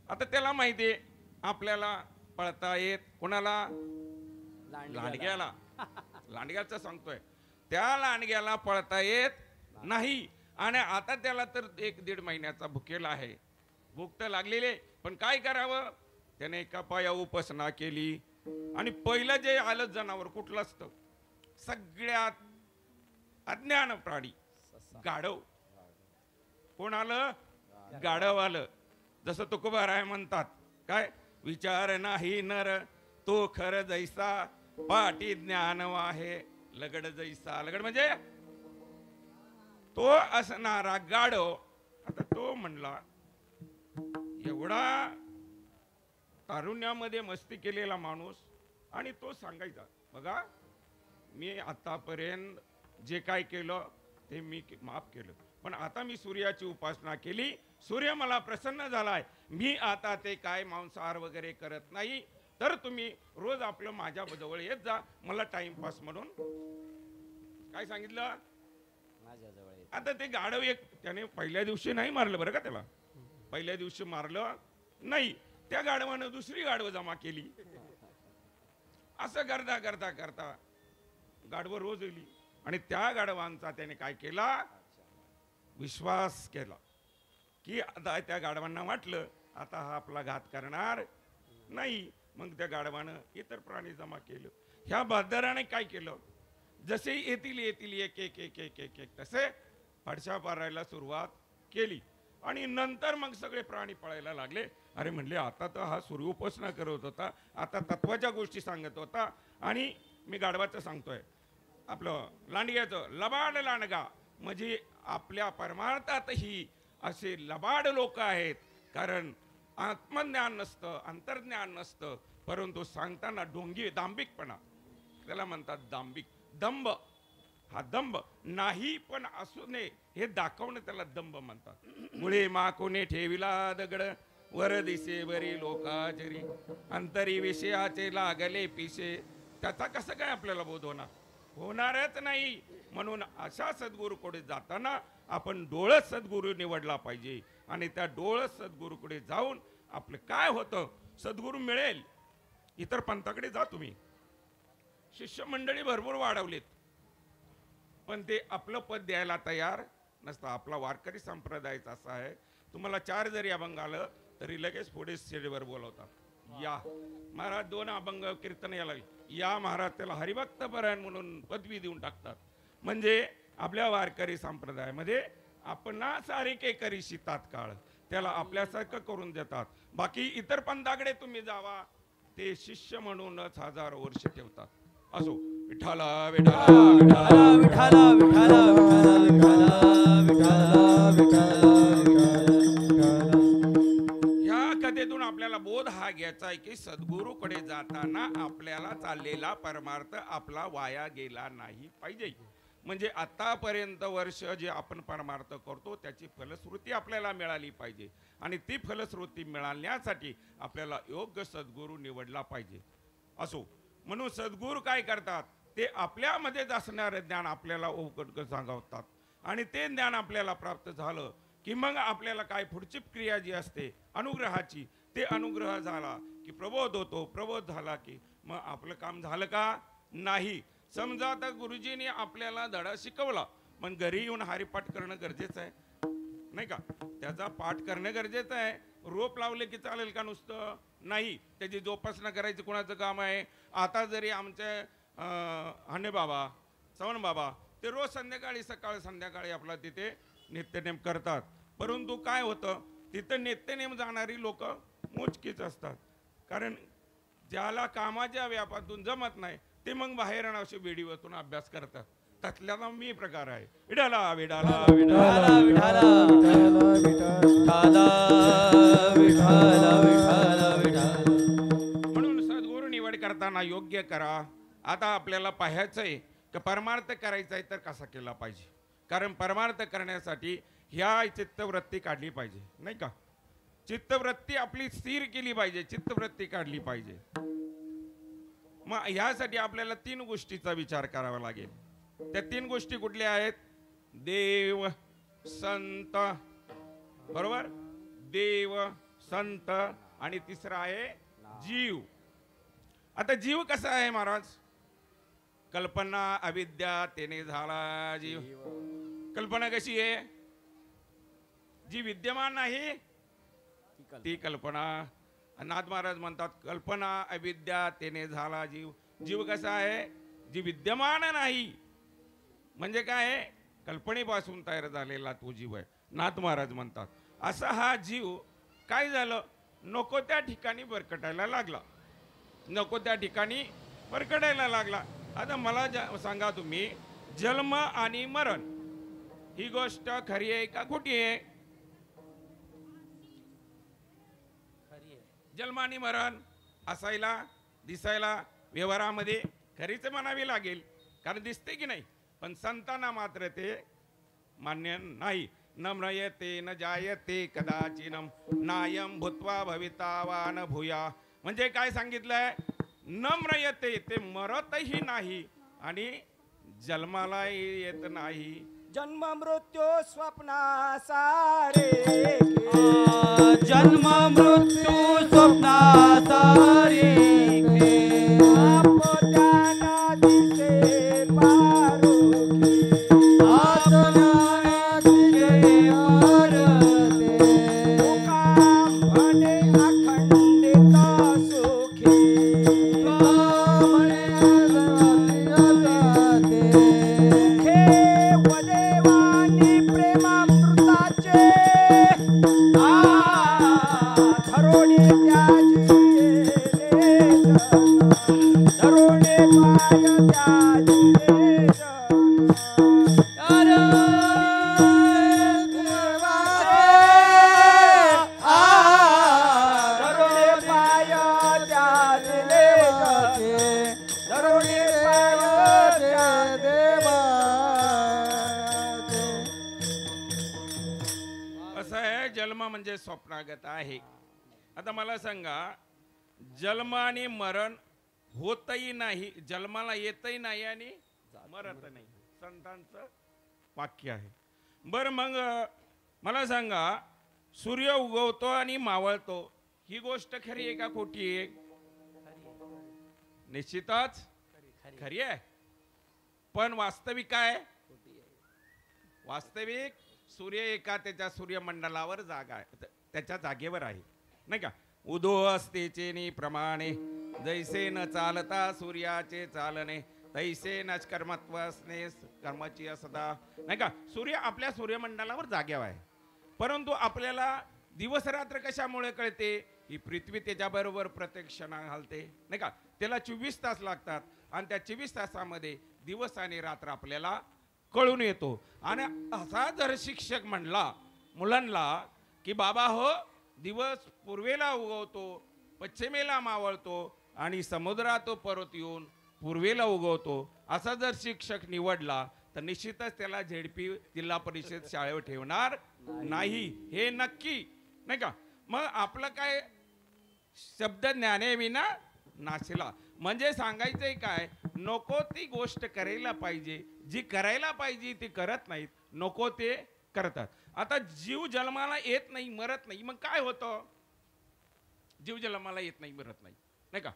आता त्याला माहिती आहे आपल्याला पळता येत. कोणाला? लांडग्याला. लांडग्याचं सांगतोय, त्या लांडग्याला पळता येत नाही. आणि आता त्याला तर 1-1.5 महिन्याचा भुकेला आहे. भूक तर लागलेली, पण काय करावं? त्याने एका पाया उपासना केली. आणि पहिलं जे आलं जनावर कुठलं असतं? सगळ्यात अज्ञान प्राणी गाढव. कोण आलं? गाढव आलं. जसं तुकोबाराय म्हणतात, काय? विचार नाही नर तो खर जैसा, पाटी ज्ञान आहे लगड जैसा. लगड म्हणजे तो असणारा गाढव. आता तो म्हणला, एवढा तारुण्यामध्ये मस्ती केलेला माणूस, आणि तो सांगायचा, बघा मी आतापर्यंत जे काय केलं ते मी माफ केलं, पण आता मी सूर्याची उपासना केली, सूर्य मला प्रसन्न झालाय, मी आता ते काय मांसाहार वगैरे करत नाही, तर तुम्ही रोज आपलं माझ्या जवळ येत जा, मला टाइमपास म्हणून. काय सांगितलं? आता ते गाढव एक, त्याने पहिल्या दिवशी नाही मारलं बरं का, त्याला पहिल्या दिवशी मारलं नाही. त्या गाढवानं दुसरी गाढवं जमा केली. असं करता करता करता गाढवं रोज येली. आणि त्या गाढवांचा त्याने काय केला? विश्वास केला की आता त्या गाढवांना वाटलं आता हा आपला घात करणार नाही. मग त्या गाढवानं इतर प्राणी जमा केलं. ह्या बहादराने काय केलं? जसे येतील येतील एक एक एक एक एक एक तसे फडशा पारायला सुरुवात केली. आणि नंतर मग सगळे प्राणी पळायला लागले. अरे म्हणले आता तर हा सूर्योपासना करत होता, आता तत्वाच्या गोष्टी सांगत होता. आणि मी गाढवाचं सांगतोय, आपलं लांडग्याचं, लबाड लांडगा म्हणजे आपल्या परमार्थातही असे लबाड लोक आहेत. कारण आत्मज्ञान नसतं, अंतर्ज्ञान नसतं, परंतु सांगताना ढोंगी, दांभिकपणा, त्याला म्हणतात दांभिक. दंभ, हा दंभ नाही पण असू नये हे दाखवणं त्याला दंभ म्हणतात. मुळे माकोने ठेविला दगड, वर दिसे बरी लोकाचरी, अंतरी विषयाचे लागले पिसे. त्याचा कसं काय आपल्याला बोध होणार? होणारच नाही. म्हणून अशा सद्गुरूकडे जाताना आपण डोळस सद्गुरू निवडला पाहिजे. आणि त्या डोळस सद्गुरूकडे जाऊन आपलं काय होतं, सद्गुरू मिळेल. इतर पंथाकडे जा तुम्ही, शिष्य मंडळी भरपूर वाढवलेत, पण ते आपलं पद द्यायला तयार नसतं. आपला वारकरी संप्रदायाचा असा आहे, तुम्हाला 4 जरी अभंग आलं तरी लगेच पुढे स्टेजवर बोलवतात. या महाराज 2 अभंग कीर्तन याला या महाराज, त्याला हरिभक्त परायण म्हणून पदवी देऊन टाकतात. म्हणजे आपल्या वारकरी संप्रदायामध्ये आपणा सारिके करीशी तात्काळ, त्याला आपल्यासारखं करून देतात. बाकी इतर पंथाकडे तुम्ही जावा, ते शिष्य म्हणूनच 1000 वर्ष ठेवतात. असो, विठाला विठाला विठाला विठाला विठाला विठाला विठाला. ह्या कथेतून आपल्याला बोध हा घ्यायचा आहे की सद्गुरूकडे जाताना आपल्याला चाललेला परमार्थ आपला वाया गेला नाही पाहिजे. म्हणजे आतापर्यंत वर्ष जे आपण परमार्थ करतो त्याची फलश्रुती आपल्याला मिळाली पाहिजे. आणि ती फलश्रुती मिळाल्यासाठी आपल्याला योग्य सद्गुरू निवडला पाहिजे. असो, म्हणून सद्गुरू काय करतात, ते आपल्यामध्येच असणारे ज्ञान आपल्याला ओघट सांगवतात. आणि ते ज्ञान आपल्याला प्राप्त झालं की मग आपल्याला काय पुढची क्रिया जी असते अनुग्रहाची, ते अनुग्रह झाला की प्रबोध होतो. प्रबोध झाला की मग आपलं काम झालं का? नाही. समजा आता गुरुजींनी आपल्याला धडा शिकवला, पण घरी येऊन हरिपाठ करणं गरजेचं आहे नाही का? त्याचा पाठ करणं गरजेचं आहे. रोप लावले की चालेल का नुसतं? नाही, त्याची जोपासना करायची कोणाचं काम आहे? आता जरी आमचे हांडे बाबा, चव्हाण बाबा ते रोज संध्याकाळी सकाळ संध्याकाळी आपला तिथे नित्यनेम करतात, परंतु काय होतं तिथं नित्यनेम जाणारी लोक मोजकीच असतात. कारण ज्याला कामाच्या व्यापातून जमत नाही ते मग बाहेर अशी बेडी बसून अभ्यास करतात. त्यातल्याला मी प्रकार आहे. विडाला विडाला विठाला विठाला विठाला विठाला विठाला. म्हणून सद्गुरु निवड करताना योग्य करा. आता आपल्याला पाहायचंय की परमार्थ करायचा आहे तर कसा केला पाहिजे. कारण परमार्थ करण्यासाठी ह्या चित्तवृत्ती काढली पाहिजे, नाही का? चित्तवृत्ती आपली स्थिर केली पाहिजे, चित्तवृत्ती काढली पाहिजे. मग ह्यासाठी आपल्याला 3 गोष्टीचा विचार करावा लागेल. त्या 3 गोष्टी कुठल्या आहेत? देव, संत, बरोबर? देव, संत आणि तिसरा आहे जीव. आता जीव कसा आहे महाराज? कल्पना अविद्या तेने झाला जीव. कल्पना कशी आहे? जी विद्यमान नाही ती कल्पना. नाथ महाराज म्हणतात कल्पना अविद्या तेने झाला जीव. जीव कसा आहे? जी विद्यमान नाही म्हणजे काय आहे? कल्पनेपासून तयार झालेला तो जीव आहे. नाथ महाराज म्हणतात असा हा जीव काय झालं? नको त्या ठिकाणी भरकटायला लागला, नको त्या ठिकाणी भरकटायला लागला. आता मला सांगा तुम्ही, जन्म आणि मरण ही गोष्ट खरी आहे का खोटी आहे? जन्म आणि मरण असायला दिसायला व्यवहारामध्ये खरीच म्हणावी लागेल, कारण दिसते की नाही. पण संतांना मात्र ते मान्य नाही. न म्रियते न जायते कदाचिनम नायम भूत्वा भविता वा न भूया. म्हणजे काय सांगितलंय? न म्रियते, ते मरतही नाही आणि जन्माला येत नाही. जन्म मृत्यू स्वप्ना सारे, जन्म मृत्यू स्वप्ना सारी आपल्याला दिसे पारोखे, आपल्याला दिसे पारोखे. मुकाम म्हणे अखंडित सुखी, हे वदेवानी प्रेमामृताचे धरोणी त्याजिले धरोणे पाय त्याजिले धरोणे पाय त्याजिले धरोणे पाय त्याजिले. असं आहे, जन्म म्हणजे स्वप्नागत आहे. आता मला सांगा, जन्म आणि मरण होतही नाही, जन्माला येतही नाही आणि मरत नाही, संतांचं वाक्य आहे. बरं मग मला सांगा, सूर्य उगवतो आणि मावळतो ही गोष्ट खरी आहे का खोटी आहे? निश्चितच खरी आहे. पण वास्तविक काय? वास्तविक सूर्य एका त्याच्या सूर्यमंडलावर जागा आहे, त्याच्या जागेवर आहे, नाही का? उदो असतेचे प्रमाणे जैसे न चालता सूर्याचे चालणे तैसे न कर्मत्व असणे कर्माची असता, नाही का? सूर्य आपल्या सूर्यमंडलावर जागेवर आहे, परंतु आपल्याला दिवस रात्र कशामुळे कळते? ही पृथ्वी त्याच्याबरोबर प्रत्येक क्षण घालते, नाही का? त्याला 24 तास लागतात आणि त्या 24 तासामध्ये दिवस आणि रात्र आपल्याला कळून येतो. आणि असा जर शिक्षक म्हणला मुलांना की बाबा हो, दिवस पूर्वेला उगवतो, पश्चिमेला मावळतो आणि समुद्रात परत येऊन पूर्वेला उगवतो, असा जर शिक्षक निवडला तर निश्चितच त्याला झेडपी जिल्हा परिषद शाळेवर ठेवणार नाही, हे नक्की, नाही का? मग आपलं काय? शब्द ज्ञानेविना नाशिला. म्हणजे सांगायचंय काय? नको ती गोष्ट करायला पाहिजे, जी करायला पाहिजे ती करत नाहीत, नको ते करतात. आता जीव जन्माला येत नाही, मरत नाही, मग काय होतं? जीव जन्माला येत नाही, मरत नाही, नाही का?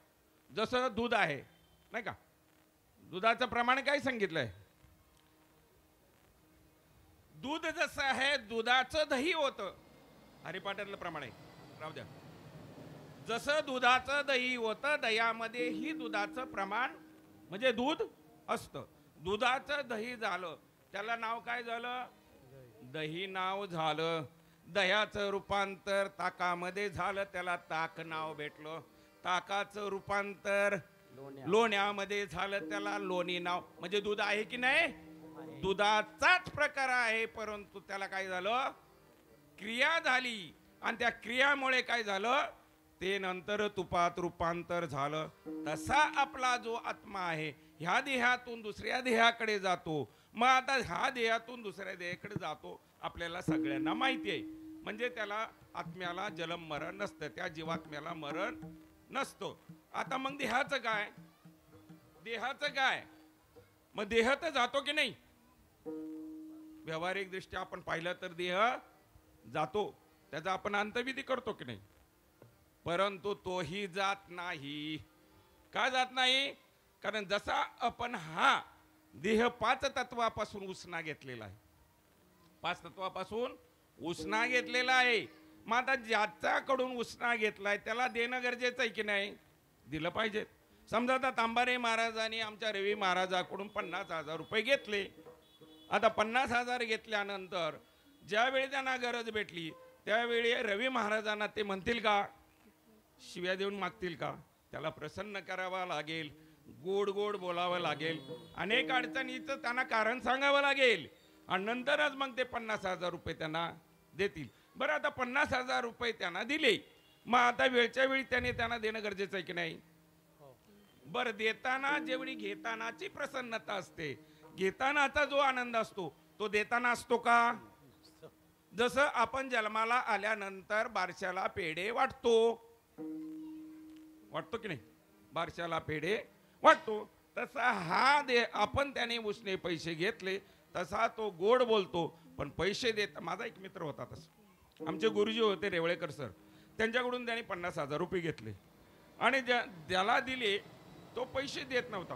जसं दूध आहे, नाही का? दुधाचं प्रमाण काय सांगितलंय? दूध जसं आहे, दुधाचं दही होतं, हरिपाठातलं प्रमाण आहे. राहू द्या. जसं दुधाचं दही होतं, दह्यामध्ये ही दुधाचं प्रमाण म्हणजे दूध असतं. दुधाचं दही झालं, त्याला नाव काय झालं? दही नाव झालं. दह्याचं रूपांतर ताकामध्ये झालं, त्याला ताक नाव भेटलं. ताकाचं रूपांतर लोण्यामध्ये झालं, त्याला लोणी नाव. म्हणजे दूध आहे की नाही? दुधाचाच प्रकार आहे, परंतु त्याला काय झालं? क्रिया झाली. आणि त्या क्रियामुळे काय झालं? ते नंतर तुपात रूपांतर झालं. तसा आपला जो आत्मा आहे, ह्या देहातून दुसऱ्या देहाकडे जातो. मग आता ह्या देहातून दुसऱ्या देहाकडे जातो, आपल्याला सगळ्यांना माहिती आहे. म्हणजे त्याला आत्म्याला जन्म मरण नसतं, त्या जीवात्म्याला मरण नसतो. आता मग देहाचं काय? देहाचं काय? मग देह तर जातो की नाही? व्यावहारिक दृष्ट्या आपण पाहिलं तर देह जातो, त्याचा आपण अंतविधी करतो की नाही? परंतु तोही जात नाही. का जात नाही? कारण जसा आपण हा देह 5 तत्वापासून उसना घेतलेला आहे, 5 तत्वापासून उसना घेतलेला आहे. मग आता ज्याच्याकडून उसना घेतलाय त्याला देणं गरजेचं आहे की नाही? दिलं पाहिजे. समजा आता तांबारे महाराजांनी आमच्या रवी महाराजाकडून 50,000 रुपये घेतले. आता 50,000 घेतल्यानंतर ज्यावेळी त्यांना गरज भेटली त्यावेळी रवी महाराजांना ते म्हणतील का? शिव्या देऊन मागतील का? त्याला प्रसन्न करावं लागेल, गोड गोड बोलावं लागेल, अनेक अडचणीचं त्यांना कारण सांगावं लागेल, आणि नंतरच मग ते 50,000 रुपये त्यांना देतील. बरं, आता 50,000 रुपये त्यांना दिले, मग आता वेळच्या वेळी त्यांना देणं गरजेचं आहे की नाही? बरं, देताना जेवढी घेतानाची प्रसन्नता असते, घेतानाचा जो आनंद असतो तो देताना असतो का? जसं आपण जन्माला आल्यानंतर बारशाला पेढे वाटतो, वाटतो की नाही? बारशाला पेढे वाटतो, तसा हा आपण त्याने उसने पैसे घेतले, तसा तो गोड बोलतो, पण पैसे देत. माझा एक मित्र होता तसं, आमचे गुरुजी होते रेवळेकर सर, त्यांच्याकडून त्याने 50,000 रुपये घेतले आणि ज्याला दिले तो पैसे देत नव्हता.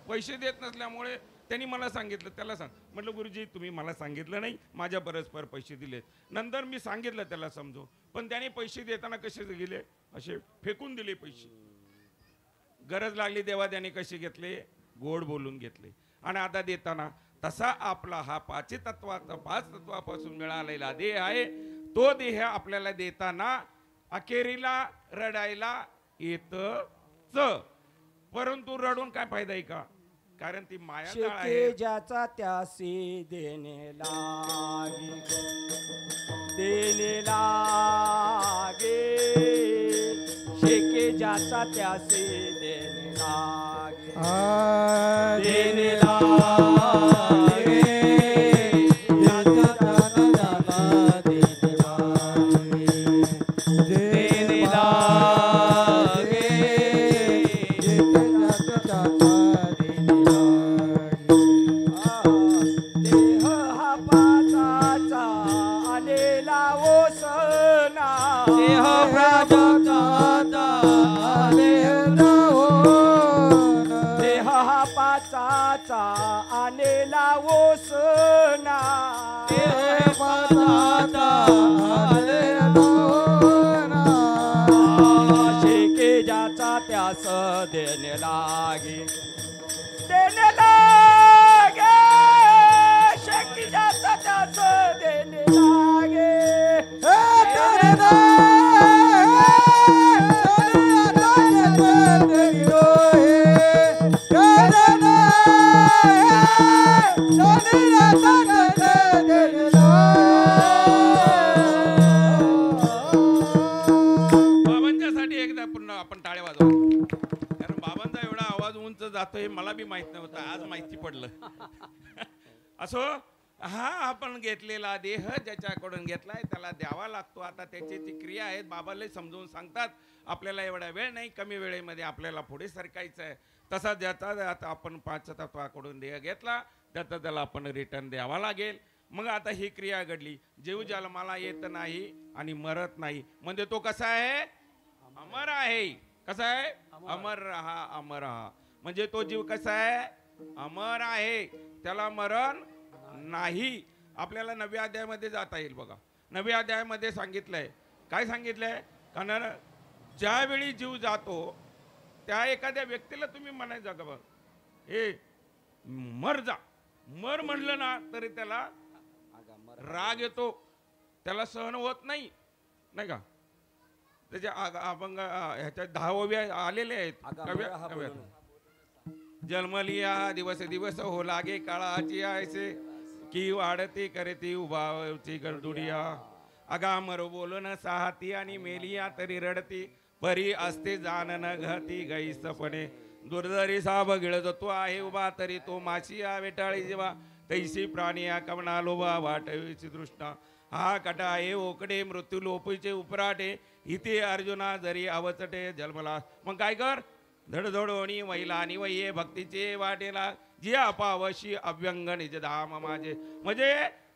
पैसे देत नसल्यामुळे त्यांनी मला सांगितलं, त्याला सांग म्हटलं, गुरुजी तुम्ही मला सांगितलं नाही, माझ्या परस्पर पैसे दिलेत. नंतर मी सांगितलं त्याला समजू, पण त्याने पैसे देताना कसे गेले? असे फेकून दिले पैसे. गरज लागली तेव्हा त्याने कसे घेतले? गोड बोलून घेतले. आणि आता देताना तसा आपला हा 5 तत्वापासून मिळालेला देह आहे, तो देह आपल्याला देताना अखेरीला रडायला येतच, परंतु रडून काय फायदा आहे का? कारण ती माया जाळ आहे. शेके ज्याचा त्यासी देणे लागे, देणे लागे. शेके ज्याचा त्यासी देणे लागे, देणे लागे. ज्याचा त्याला ज्याला देणे लागे, देणे लागे. देह हा पाचाचा आलेला ओसना, देह प्राजाचा आलेला ओसना. देह हा पाचाचा आलेला ओसना, देह पाचाचा आलेला ओसना. शेके ज्याचा त्यास देणे लागे, देणे लागे. शेकी ज्याचा त्यास देणे लागे, देणे बाबांच्यासाठी एकदा पुन्हा आपण टाळ्या वाजवू, कारण बाबांचा एवढा आवाज उंच जातोय मला बी माहित नव्हतं, आज माहिती पडलं. असो, हा आपण घेतलेला देह ज्याच्याकडून घेतलाय त्याला द्यावा लागतो. आता त्याची ती क्रिया आहेत, बाबाला समजून सांगतात. आपल्याला एवढा वेळ नाही, कमी वेळेमध्ये आपल्याला पुढे सरकायचं आहे. तसा ज्याचा आता आपण 5 तत्वाकडून देह घेतला त्याचा त्याला आपण रिटर्न द्यावा लागेल. मग आता ही क्रिया घडली. जीव जन्माला येत नाही आणि मरत नाही, म्हणजे तो कसा आहे? अमर आहे. कसा आहे? अमर रहा, अमर रहा. म्हणजे तो जीव कसा आहे? अमर आहे, त्याला मरण नाही. आपल्याला 9व्या अध्यायामध्ये जाता येईल बघा. 9व्या अध्यायामध्ये सांगितलंय काय सांगितलंय कारण ज्यावेळी जीव जातो त्या एखाद्या व्यक्तीला तुम्ही म्हणायचं का बघ हे मर जा, मर म्हणलं ना तरी त्याला राग येतो, त्याला सहन होत नाही, नाही का? त्याच्या अभंग ह्याच्या 10 ओव्या आलेले आहेत. जन्मलिया दिवस दिवस हो लागे काळाची आयसे की वाढते करते उभावची गरदुडिया. अगा मरो बोलून साहती आणि मेलिया तरी रडती परी असते जाण न घती गैसपणे. दुर्धरी साब गिळत तो आहे उभा तरी तो माशी वेटाळी जेव्हा तैसी प्राणी कवना लोभा वाटवीची दृष्टा. हा कटा आहे ओकडे मृत्यू लोपीचे उपराटे इथे अर्जुना जरी अवचटे जन्मला. मग काय कर धडधडोणी महिला आणि वये भक्तीचे वाटेला जी अपावशी अव्यंग निज धाम माझे. म्हणजे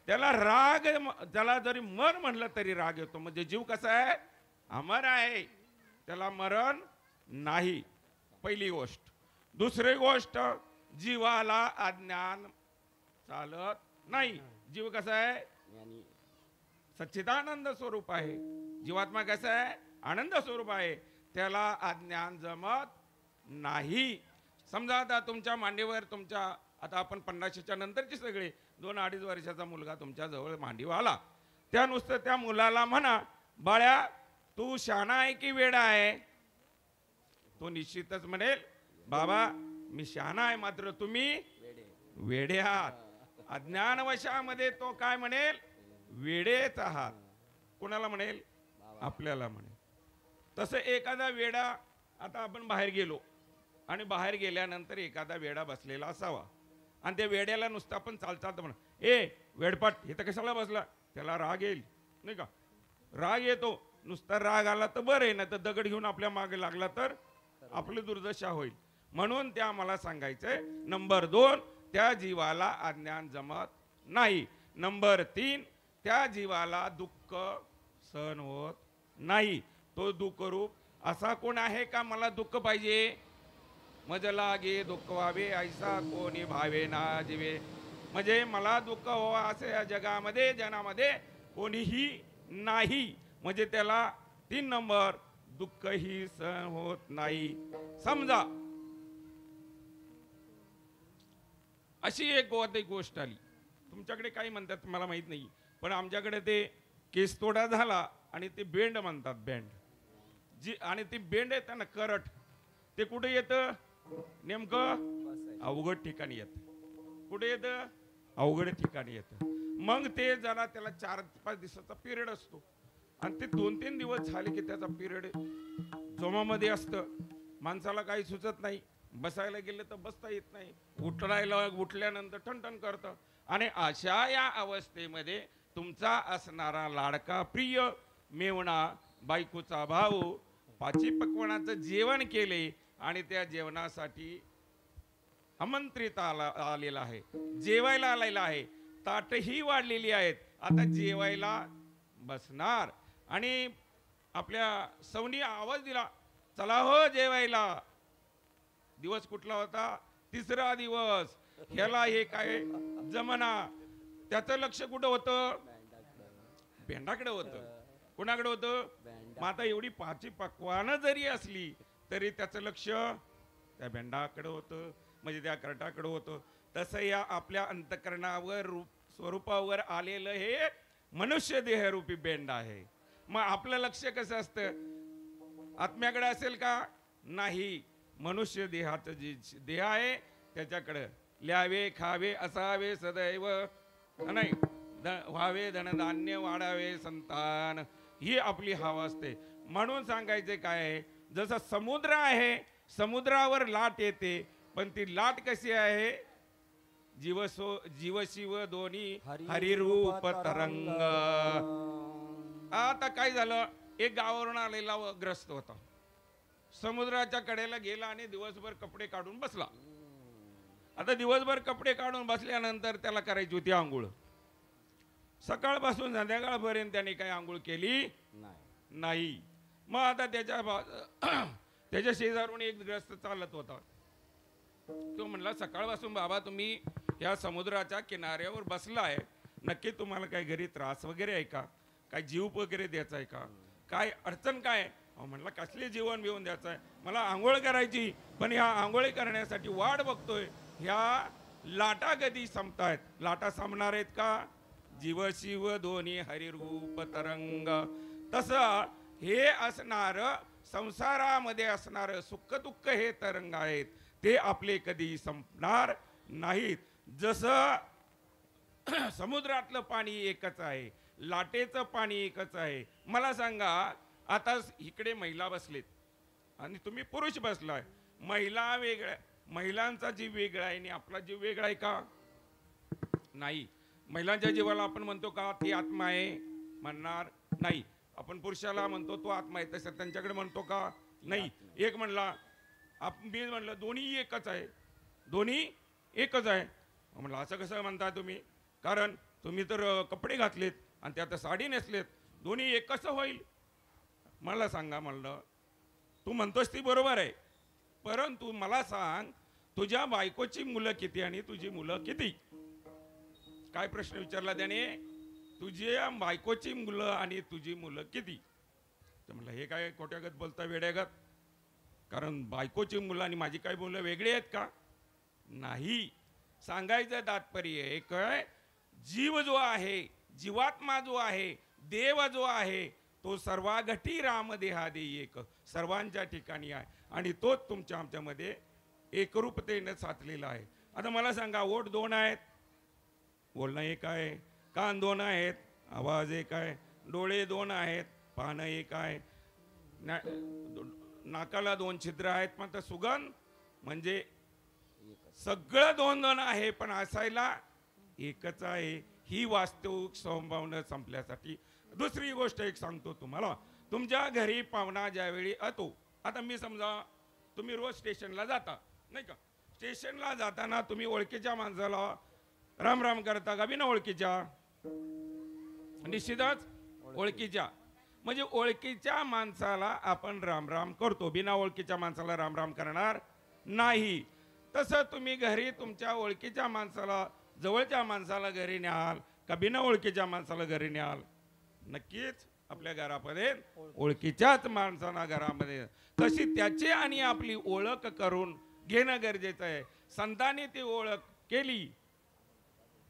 त्याला राग, त्याला जरी मर म्हणलं तरी राग येतो. म्हणजे जीव कसा आहे अमर आहे, त्याला मरण नाही, पहिली गोष्ट. दुसरी गोष्ट जीवाला अज्ञान चालत नाही. जीव कसा आहे सच्चिदानंद स्वरूप आहे, जीवात्मा कसा आहे आनंद स्वरूप आहे, त्याला अज्ञान जमत नाही. समजा आता तुमच्या मांडीवर तुमच्या आता आपण 50च्या नंतरची सगळे 2-2.5 वर्षाचा मुलगा तुमच्या जवळ मांडीवर आला, त्या नुसतं त्या मुलाला म्हणा बाळ्या तू शहाणा आहे की वेडा आहे, तो निश्चितच म्हणेल बाबा मी शहाणा आहे मात्र तुम्ही वेडे आहात. अज्ञानवशामध्ये तो काय म्हणेल वेडेच आहात. कोणाला म्हणेल आपल्याला म्हणेल. तसं एखादा वेडा, आता आपण बाहेर गेलो आणि बाहेर गेल्यानंतर एखादा वेडा बसलेला असावा आणि त्या वेड्याला नुसतं आपण चालता म्हणा ए वेडपाट हे तर कशाला बसला, त्याला राग येईल नाही का? राग येतो. नुसता राग आला तर बरं आहे, ना तर दगड घेऊन आपल्या मागे लागला तर आपली दुर्दशा होईल. म्हणून त्या मला सांगायचंय नंबर 2 त्या जीवाला अज्ञान जमत नाही. नंबर 3 त्या जीवाला दुःख सहन होत नाही. तो दुःखरूप असा कोण आहे का मला दुःख पाहिजे मज लागे दुःख व्हावे ऐसा कोणी भावे ना जीवे. म्हणजे मला दुःख व्हावा असे या जगामध्ये जनामध्ये कोणीही नाही. म्हणजे त्याला 3 नंबर दुःखही सहन होत नाही. समजा अशी एक गोष्ट आली, तुमच्याकडे काही म्हणतात मला माहित नाही, पण आमच्याकडे ते केसतोडा झाला आणि ते बेंड म्हणतात, बेंड जी, आणि ती बेंड येतं ना करट, ते कुठे येतं नेमकं अवघड ठिकाणी येतं. कुठे येतं अवघड ठिकाणी येतं. मग ते जरा त्याला 4-5 दिवसाचा पिरियड असतो आणि ते 2-3 दिवस झाले की त्याचा पिरियड जोमामध्ये असतं. माणसाला काही सुचत नाही, बसायला गेले तर बसता येत नाही, उठल्यानंतर ठणठण करतं. आणि अशा या अवस्थेमध्ये तुमचा असणारा लाडका प्रिय मेवणा बायकोचा भाऊ 5 पक्वानाचं जेवण केले आणि त्या जेवणासाठी आमंत्रित आलेला आहे, जेवायला आलेला आहे, ताटही वाढलेली आहेत. आता जेवायला बसणार आणि आपल्या सवनी आवाज दिला चला हो जेवायला. दिवस कुठला होता 3रा दिवस. ह्याला हे काय जमना. त्याचं लक्ष कुठं होतं बेंडाकडे होतं. कुणाकडे होतं मग आता एवढी 5 पक्वानं जरी असली तरी त्याचं लक्ष त्या बेंडाकडे होतं, म्हणजे त्या करटाकडे होतं. तसं या आपल्या अंतकरणावर स्वरूपावर आलेलं हे मनुष्य देहरूपी बेंड आहे. मग आपलं लक्ष कसं असतं आत्म्याकडे असेल का नाही, मनुष्य देहाचं जे देह आहे त्याच्याकडे. ल्यावे खावे असावे सदैव नाही, व्हावे धनधान्य वाढावे संतान, ही आपली हवा असते. म्हणून सांगायचे काय आहे, जसं समुद्र आहे समुद्रावर लाट येते, पण ती लाट कशी आहे जीवशिव दोन्ही हरिरूप तरंग. आता काय झालं, एक गावावरून आलेला ग्रस्त होता, समुद्राच्या कडेला गेला आणि दिवसभर कपडे काढून बसला. आता दिवसभर कपडे काढून बसल्यानंतर त्याला करायची होती आंघोळ. सकाळपासून संध्याकाळपर्यंत त्याने काही आंघोळ केली नाही. मग आता त्याच्या शेजारून एक ग्रस्त चालत होता. तो म्हणला सकाळपासून बाबा तुम्ही या समुद्राच्या किनाऱ्यावर बसला आहे, नक्की तुम्हाला काही घरी त्रास वगैरे आहे का, काय जीव वगैरे द्यायचा आहे का, काय अडचण काय? अहो म्हणला कसले जीवन बिवून द्यायचं आहे, मला आंघोळ करायची, पण ह्या आंघोळी करण्यासाठी वाट बघतोय, ह्या लाटा कधी संपतायत. लाटा संपणार आहेत का? जीव शिव दोन्ही हरिरूप तरंग. तसं हे असणार संसारामध्ये असणार सुख दुःख हे तरंग आहेत, ते आपले कधी संपणार नाहीत. जसं समुद्रातलं पाणी एकच आहे, लाटेचं पाणी एकच आहे. मला सांगा, आता इकडे महिला बसलेत आणि तुम्ही पुरुष बसलाय, महिला वेगळ्या, महिलांचा जीव वेगळा आहे आणि आपला जीव वेगळा आहे का? नाही. महिलांच्या जीवाला आपण म्हणतो का ती आत्मा आहे? म्हणणार नाही. आपण पुरुषाला म्हणतो तो आत्मा आहे, तसं त्यांच्याकडे म्हणतो का? नाही. एक म्हणला, मी म्हणलं दोन्ही एकच आहे, दोन्ही एकच आहे. म्हणलं असं कसं म्हणता तुम्ही? कारण तुम्ही तर कपडे घातलेत आणि त्यात साडी नेसलेत, दोन्ही एक कसं होईल? मला सांगा. म्हणलं तू म्हणतोस ती बरोबर आहे, परंतु मला सांग, तुझ्या बायकोची मुलं किती आणि तुझी मुलं किती? काय प्रश्न विचारला त्याने? तुझ्या बायकोची मुलं आणि तुझी मुलं किती? तर म्हणलं हे काय खोट्यागत बोलता, वेड्यागत? कारण बायकोची मुलं आणि माझी काय मुलं वेगळी आहेत का? नाही. सांगायचं तात्पर्य एक आहे, जीव जो आहे, जीवात्मा जो आहे, देव जो आहे, तो सर्वागठी राम देहादे एक, सर्वांच्या ठिकाणी आहे आणि तोच तुमच्या आमच्यामध्ये एकरूपतेने साचलेला आहे. आता मला सांगा, ओठ दोन आहेत, बोलणं एक आहे, कान दोन आहेत, आवाज एक आहे, डोळे दोन आहेत, पाहणं एक आहे, नाकाला दोन छिद्र आहेत, पण सुगंध म्हणजे सगळं दोन दोन आहे, पण असायला एकच आहे. ही वास्तविक संभावना संपल्यासाठी दुसरी गोष्ट एक सांगतो तुम्हाला. तुमच्या घरी पाहुणा ज्यावेळी येतो, आता मी समजा तुम्ही रोज स्टेशनला जाता नाही का, स्टेशनला जाताना तुम्ही ओळखीच्या माणसाला राम राम करता का बिना ओळखीच्या? निश्चितच ओळखीच्या. म्हणजे ओळखीच्या माणसाला आपण राम राम करतो, बिना ओळखीच्या माणसाला राम राम करणार नाही. तसं तुम्ही घरी तुमच्या ओळखीच्या माणसाला, जवळच्या माणसाला घरी न्याल का बिना ओळखीच्या माणसाला घरी न्याल? नक्कीच आपल्या घरामध्ये ओळखीच्याच माणसांना घरामध्ये, तशी त्याची आणि आपली ओळख करून घेणं गरजेचं आहे. संतांनी ती ओळख केली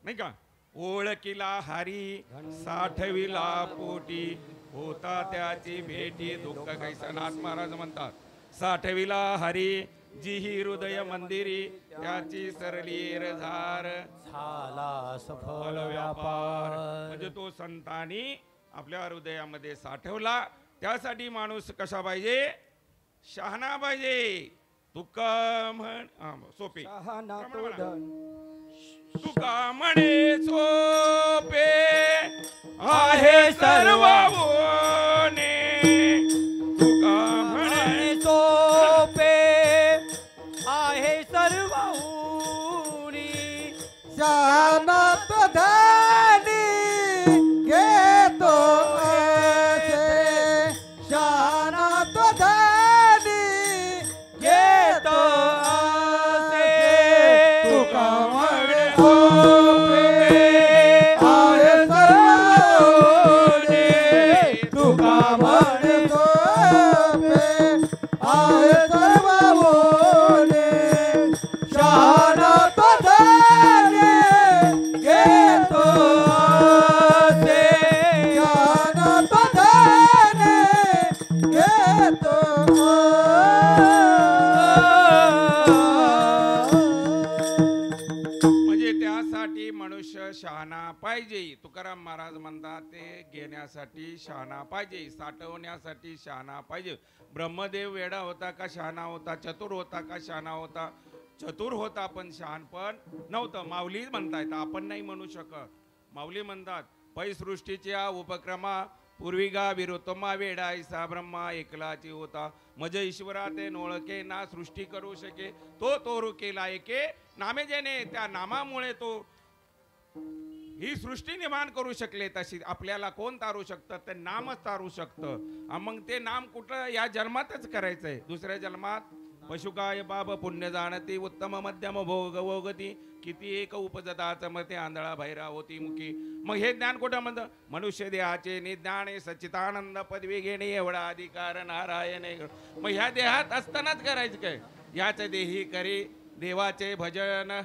नाही का? ओळखीला हरी साठविला पोटी, होता त्याची भेटी दुःख कैसा. नाथ महाराज म्हणतात, साठविला हरी जिही हृदय मंदिरी, त्याची सरली रझार झाला सफल व्यापार. म्हणजे तो संतांनी आपल्या हृदयामध्ये साठवला. त्यासाठी माणूस कसा पाहिजे? शहाणा पाहिजे. तुका म्हण सोपे, तुका म्हणे सोपे आहे सर्व बोने, तुका म्हणे सोपे आहे सर्व ऊनी, शानत धनी घेतो असे, शानत धनी घेतो असे. तुका म्हणे सोपे आहे सर्व ऊनी, तुका म्हणे सोपे आहे सर्व ऊनी, शानत धनी घेतो असे, शानत धनी घेतो म्हणजे त्यासाठी मनुष्य शहाणा पाहिजे. तुकाराम महाराज म्हणतात ते घेण्यासाठी शहाणा पाहिजे, साठवण्यासाठी शहाणा पाहिजे. ब्रह्मदेव वेडा होता का शहाणा होता? चतुर होता का शहाणा होता? चतुर होता, पण शहाणपण नव्हतं. माऊली म्हणतायत, आपण नाही म्हणू शकत. माऊली म्हणतात, पै सृष्टीच्या उपक्रमा पूर्विगा विरोतमा वेडा ऐसा ब्रह्मा एकलाची होता. मज ईश्वरा ते ओळखे ना सृष्टी करू शके, तो तोरू केला एके नामे जेने. त्या नामामुळे तो ही सृष्टी निर्माण करू शकले. तशी आपल्याला कोण तारू शकतं? ते नामच तारू शकतं. मग ते नाम कुठं? या जन्मातच करायचंय, दुसऱ्या जन्मात पशुकाय पाप पुण्य जाणती उत्तम मध्यम भोग भोगती किती एक उपजताच मते आंधळा भैरा होती मुखी. मग हे ज्ञान कुठं म्हणतं? मनुष्य देहाचे निज्ञाने सच्चिदानंद पदवी घेणे एवढा अधिकार नारायण. मग ह्या देहात असतानाच करायचं काय? याच देही करे देवाचे भजन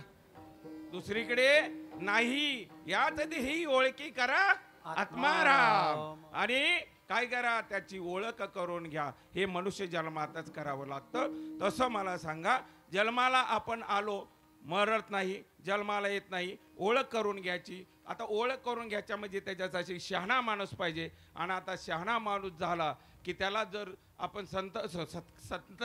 दुसरीकडे नाही. याच देही ओळखी करा आत्माराम. आणि काय करा? त्याची ओळख करून घ्या. हे मनुष्य जन्मातच करावं लागतं. तसं मला सांगा, जन्माला आपण आलो, मरत नाही, जन्माला येत नाही, ओळख करून घ्यायची. आता ओळख करून घ्यायच्या म्हणजे त्याच्यासाठी शहाणा माणूस पाहिजे. आणि आता शहाणा माणूस झाला की त्याला जर आपण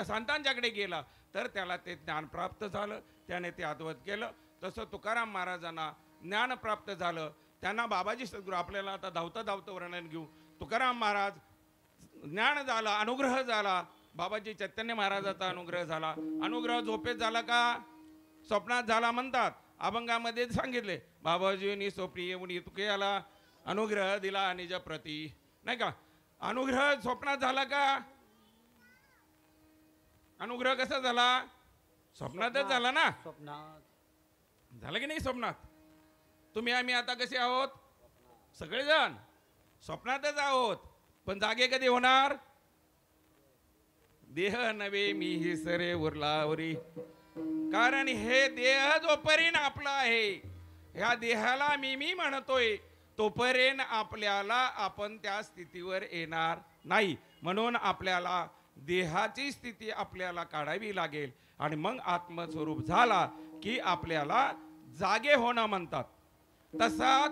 संतांच्याकडे गेला तर त्याला ते ज्ञान प्राप्त झालं, त्याने ते अद्वैत केलं. तसं तुकाराम महाराजांना ज्ञान प्राप्त झालं. त्यांना बाबाजी सद्गुरू आपल्याला आता धावतं वर्णन घेऊ. तुकाराम महाराज ज्ञान झाला, अनुग्रह झाला. बाबाजी चैतन्य महाराजाचा अनुग्रह झाला. अनुग्रह झोपेत झाला का स्वप्नात झाला म्हणतात. अभंगामध्ये सांगितले बाबाजींनी स्वप्नी येऊन तुकयाला अनुग्रह दिला निज प्रती, नाही का? अनुग्रह स्वप्नात झाला का? अनुग्रह कसा झाला? स्वप्नातच झाला ना. झालं की नाही स्वप्नात? तुम्ही आम्ही आता कसे आहोत? सगळेजण स्वप्नातच आहोत. पण जागे कधी होणार? देह नव्हे मी ही सरे उरलावरी. कारण हे देह जोपर्यंत आपला आहे, ह्या देहाला मी म्हणतोय, तोपर्यंत आपल्याला आपण त्या स्थितीवर येणार नाही. म्हणून आपल्याला देहाची स्थिती आपल्याला काढावी लागेल. आणि मग आत्मस्वरूप झाला की आपल्याला जागे होणं म्हणतात. तसा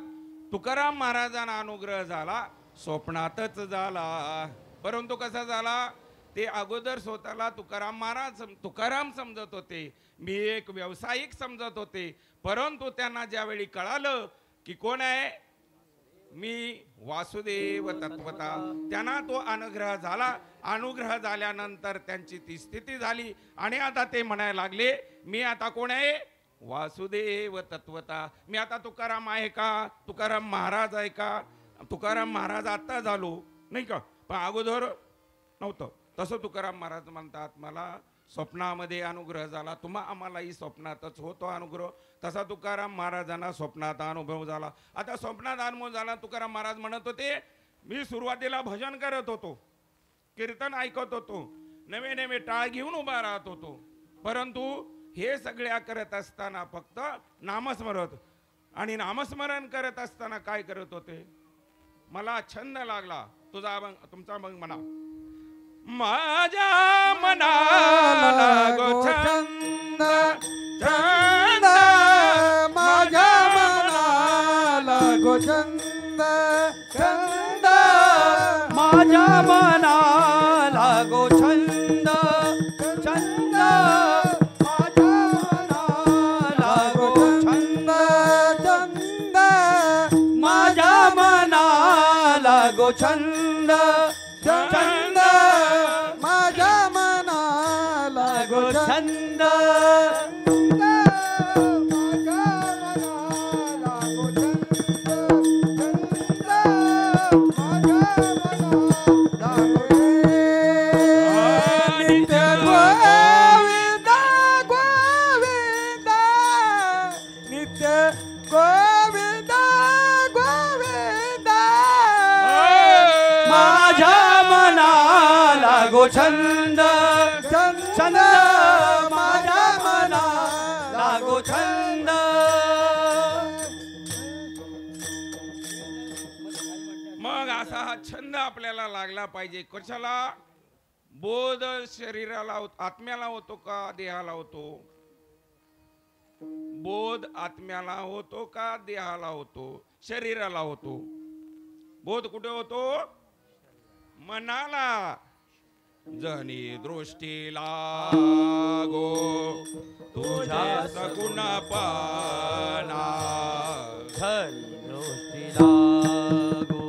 तुकाराम महाराजांना अनुग्रह झाला, स्वप्नातच झाला. परंतु कसा झाला? ते अगोदर स्वतःला तुकाराम समजत होते, मी एक व्यावसायिक समजत होते. परंतु त्यांना ज्यावेळी कळालं की कोण आहे मी, वासुदेव तत्वता, त्यांना तो अनुग्रह झाला. अनुग्रह झाल्यानंतर त्यांची ती स्थिती झाली. आणि आता ते म्हणायला लागले, मी आता कोण आहे? वासुदेव तत्वता. मी आता तुकाराम आहे का? तुकाराम महाराज आहे का? तुकाराम महाराज आता झालो, नाही का? पण अगोदर नव्हतं. तसं तुकाराम महाराज म्हणतात, मला स्वप्नामध्ये अनुग्रह झाला. आम्हालाही स्वप्नातच होतो अनुग्रह. तसा तुकाराम महाराजांना स्वप्नात अनुभव झाला. आता स्वप्नात अनुभव झाला. तुकाराम महाराज म्हणत होते, मी सुरुवातीला भजन करत होतो, कीर्तन ऐकत होतो, नवे नवे टाळ घेऊन उभा राहत होतो. परंतु हे सगळ्या करत असताना फक्त नामस्मरण, आणि नामस्मरण करत असताना काय करत होते? मला छंद लागला. तुमचा मग म्हणा, माझ्या मनाला गो छंद, छंद माझ्या मनाला गो छंद, छंद माझ्या मनाला गो छंद, छंद माझ्या मनाला गो छंद, छंद माझ्या मनाला गो छंद, छंद माझ्या मनाला गो छंद, छंद, छंद माझ्या मनाला गो छंद. मग असा हा छंद आपल्याला लागला पाहिजे. कशाला? बोध शरीराला, आत्म्याला होतो का देहाला होतो? बोध आत्म्याला होतो का देहाला होतो? शरीराला होतो. बोध कुठे होतो? मनाला. जनी दृष्टीला गो तुझ्या सगुण पाना, जनी दृष्टीला गो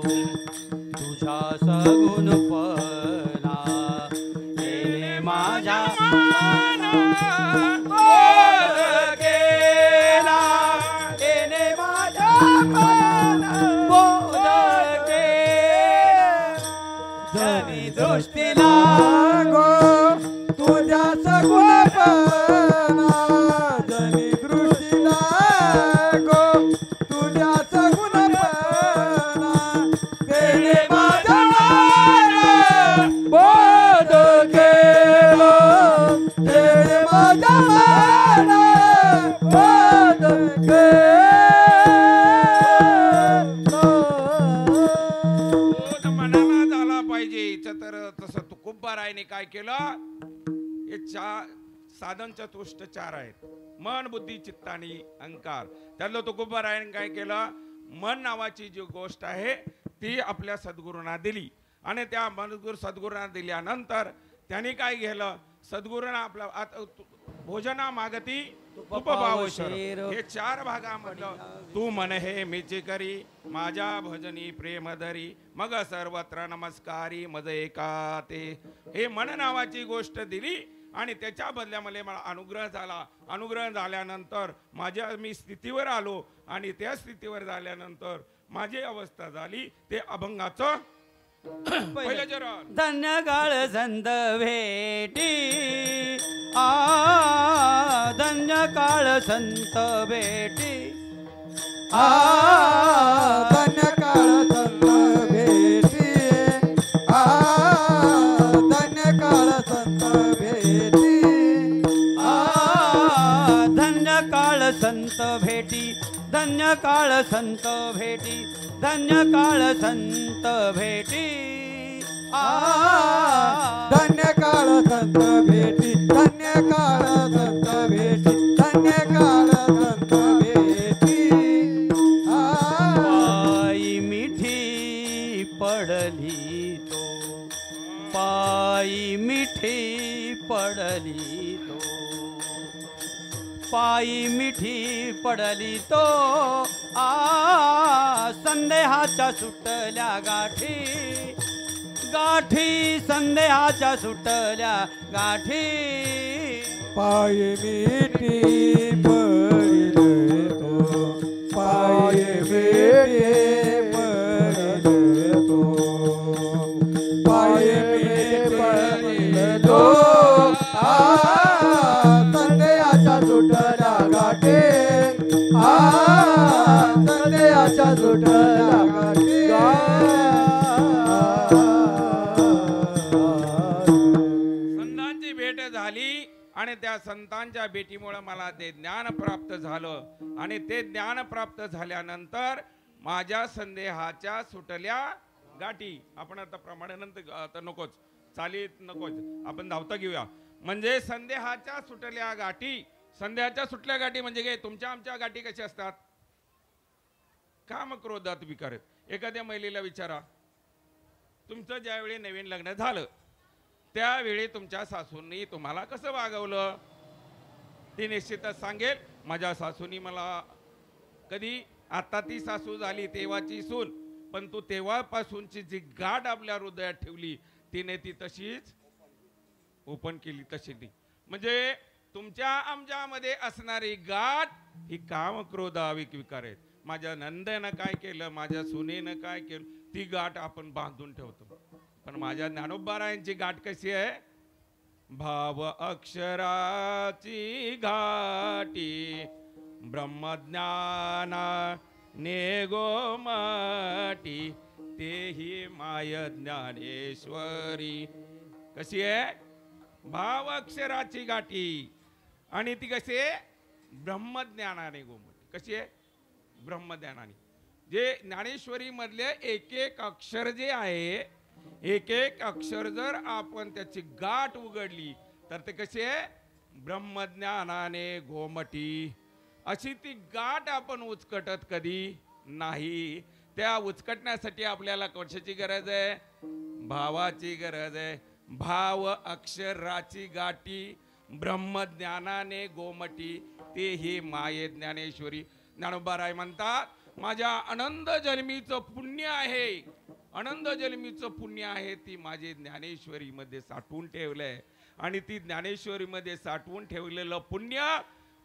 तुझ्या सगुण पाना, येणे माझ्या मना बोध केला, येणे माझ्या मना बोध केला. जनी दृष्टीला गो तुझ्या सगुण काय केलं, हे साधन चतुष्ट 4 आहेत, मन बुद्धी चित्त आणि अहंकार. त्यातलं तुकोबारायण काय केलं, मन नावाची जी गोष्ट आहे ती आपल्या सद्गुरूंना दिली आणि त्या सद्गुरूंना दिल्यानंतर त्यांनी काय केलं, सद्गुरूंना आपला भोजना मागती उपभावशर, हे 4 भागामधलं तू मन हे मीची करी माझ्या भजनी प्रेम धरी मग सर्वत्र नमस्कारी मज एका ते, हे मन नावाची गोष्ट दिली आणि त्याच्या बदल्यामध्ये मला अनुग्रह झाला. अनुग्रह झाल्यानंतर मी स्थितीवर आलो आणि त्या स्थितीवर झाल्यानंतर माझी अवस्था झाली ते अभंगाचं पहिलं चरण. धन्य काळ संत भेटी धन्य काळ संत भेटी धन्य काळ संत भेटी धन्य काळ संत भेटी धन्य काळ संत भेटी धन्य काळ संत भेटी धन्य काळ संत भेटी धन्य काळ संत भेटी धन्य काळ संत भेटी धन्य काळ संत भेटी पायी मिठी पडली तो पायी मिठी पडली तो पायी मिठी पडली तो संदेहाच्या सुटल्या गाठी गाठी संदेहाच्या सुटल्या गाठी पाय मिठी पडिले तो पाय मिठी पडिले तो पाय मिठी पडिले तो संदेहाच्या सुटल्या गाठी संदेहाच्या सुटल्या गाठी संतांची भेट झाली आणि त्या संतांच्या भेटीमुळे मला ते ज्ञान प्राप्त झालं आणि ते ज्ञान प्राप्त झाल्यानंतर माझ्या संदेहाच्या सुटल्या गाठी. आपण आता प्रमाणानंतर आता नकोच चालीत नकोच आपण धावता घेऊया. म्हणजे संदेहाच्या सुटल्या गाठी, संदेहाच्या सुटल्या गाठी म्हणजे काय, तुमच्या आमच्या गाठी कशा असतात, काम क्रोधात विकार. एखाद्या महिलेला विचारा, तुमचं ज्यावेळी नवीन लग्न झालं त्यावेळी तुमच्या सासूंनी तुम्हाला कसं वागवलं, ती निश्चितच सांगेल माझ्या सासूनी मला कधी, आता ती सासू झाली तेव्हाची सून, पण तू तेव्हापासूनची जी गाठ आपल्या हृदयात ठेवली तिने ती तशीच ओपन केली तशी ती. म्हणजे तुमच्या आमच्यामध्ये असणारी गाठ ही काम क्रोधाविक विकार आहेत. माझ्या नंदेनं काय केलं, माझ्या सुनेनं काय केलं, ती गाठ आपण बांधून ठेवतो. पण माझ्या ज्ञानोबारायांची गाठ कशी आहे, भाव अक्षराची घाटी ब्रह्मज्ञाना नेगो माटी तेही माय ज्ञानेश्वरी. कशी आहे, भाव अक्षराची गाठी आणि ती कशी आहे, ब्रह्मज्ञानाने गोमटी. कशी आहे, ब्रह्मज्ञानाने. जे ज्ञानेश्वरी मधले एक एक अक्षर जे आहे, एक एक अक्षर जर आपण त्याची गाठ उघडली तर ते कसे आहे, ब्रह्मज्ञानाने गोमटी. अशी ती गाठ आपण उचकटत कधी नाही. त्या उचकटण्यासाठी आपल्याला कशाची गरज आहे, भावाची गरज आहे. भाव अक्षराची गाठी ब्रह्मज्ञानाने गोमटी तेही माये ज्ञानेश्वरी. ज्ञानोबाराय म्हणतात, माझ्या आनंद जन्मीचं पुण्य आहे, आनंद जन्मीचं पुण्य आहे ती माझे ज्ञानेश्वरी मध्ये साठवून ठेवलंय आणि ती ज्ञानेश्वरी मध्ये साठवून ठेवलेलं पुण्य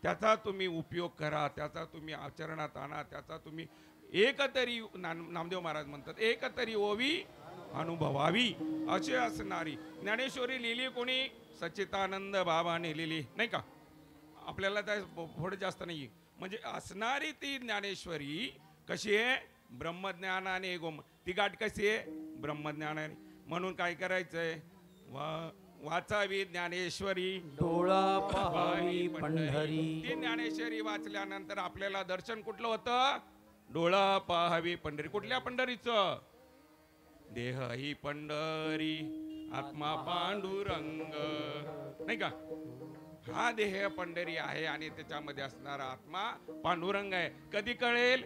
त्याचा तुम्ही उपयोग करा, त्याचा तुम्ही आचरणात आणा, त्याचा तुम्ही एकतरी नामदेव महाराज म्हणतात एकतरी ओवी अनुभवावी अशी असणारी ज्ञानेश्वरी लिहिली कोणी, सच्चिदानंद बाबाने लिहिली नाही का. आपल्याला त्या थोडं जास्त नाही. म्हणजे असणारी ती ज्ञानेश्वरी कशी आहे, ब्रह्मज्ञानाने गोम. ती गाठ कशी आहे, ब्रह्मज्ञानाने. म्हणून काय करायचंय, वाचावी ज्ञानेश्वरी डोळा पाहावी पंढरी. ती ज्ञानेश्वरी वाचल्यानंतर आपल्याला दर्शन कुठलं होतं, डोळा पाहावी पंढरी. कुठल्या पंढरीचं, देह ही पंढरी आत्मा पांडुरंग, नाही का? हा देह पंढरी आहे आणि त्याच्यामध्ये असणारा आत्मा पांडुरंग आहे. कधी कळेल?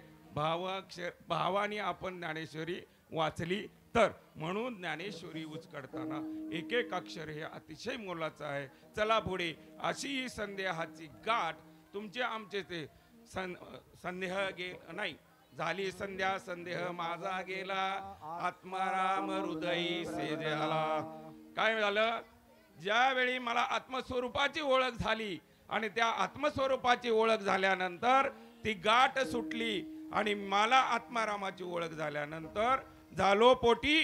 भावाने आपण ज्ञानेश्वरी वाचली तर. म्हणून ज्ञानेश्वरी उचकडताना एक एक अक्षर हे अतिशय मोलाचं आहे. चला पुढे. अशी ही संदेहाची गाठ तुमचे आमचे ते संदेह नाही झाली संध्या, संदेह माझा गेला, आत्माराम हृदयी सेजला. काय झालं? ज्यावेळी मला आत्मस्वरूपाची ओळख झाली आणि त्या आत्मस्वरूपाची ओळख झाल्यानंतर ती गाठ सुटली आणि मला आत्मारामाची ओळख झाल्यानंतर झालो पोटी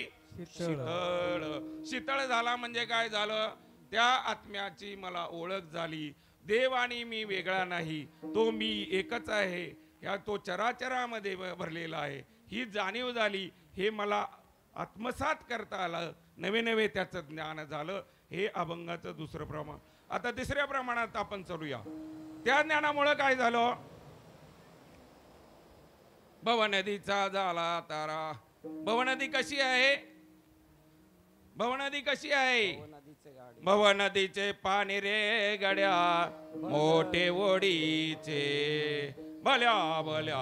शीतळ. शीतळ झाला म्हणजे काय झालं? त्या आत्म्याची मला ओळख झाली. देव आणि मी वेगळा नाही, तो मी एकच आहे, या तो चराचरामध्ये भरलेला आहे, ही जाणीव झाली. हे मला आत्मसात करता आलं, नवे नवे त्याचं ज्ञान झालं. हे अभंगाचं दुसरं प्रमाण. आता तिसऱ्या प्रमाणात आपण चलूया. त्या ज्ञानामुळे काय झालं? भवनदीचा झाला तारा. भवनदी कशी आहे? भवनदी कशी आहे? भवनदीचे पाणी रे गड्या मोठे ओढीचे, भल्या भल्या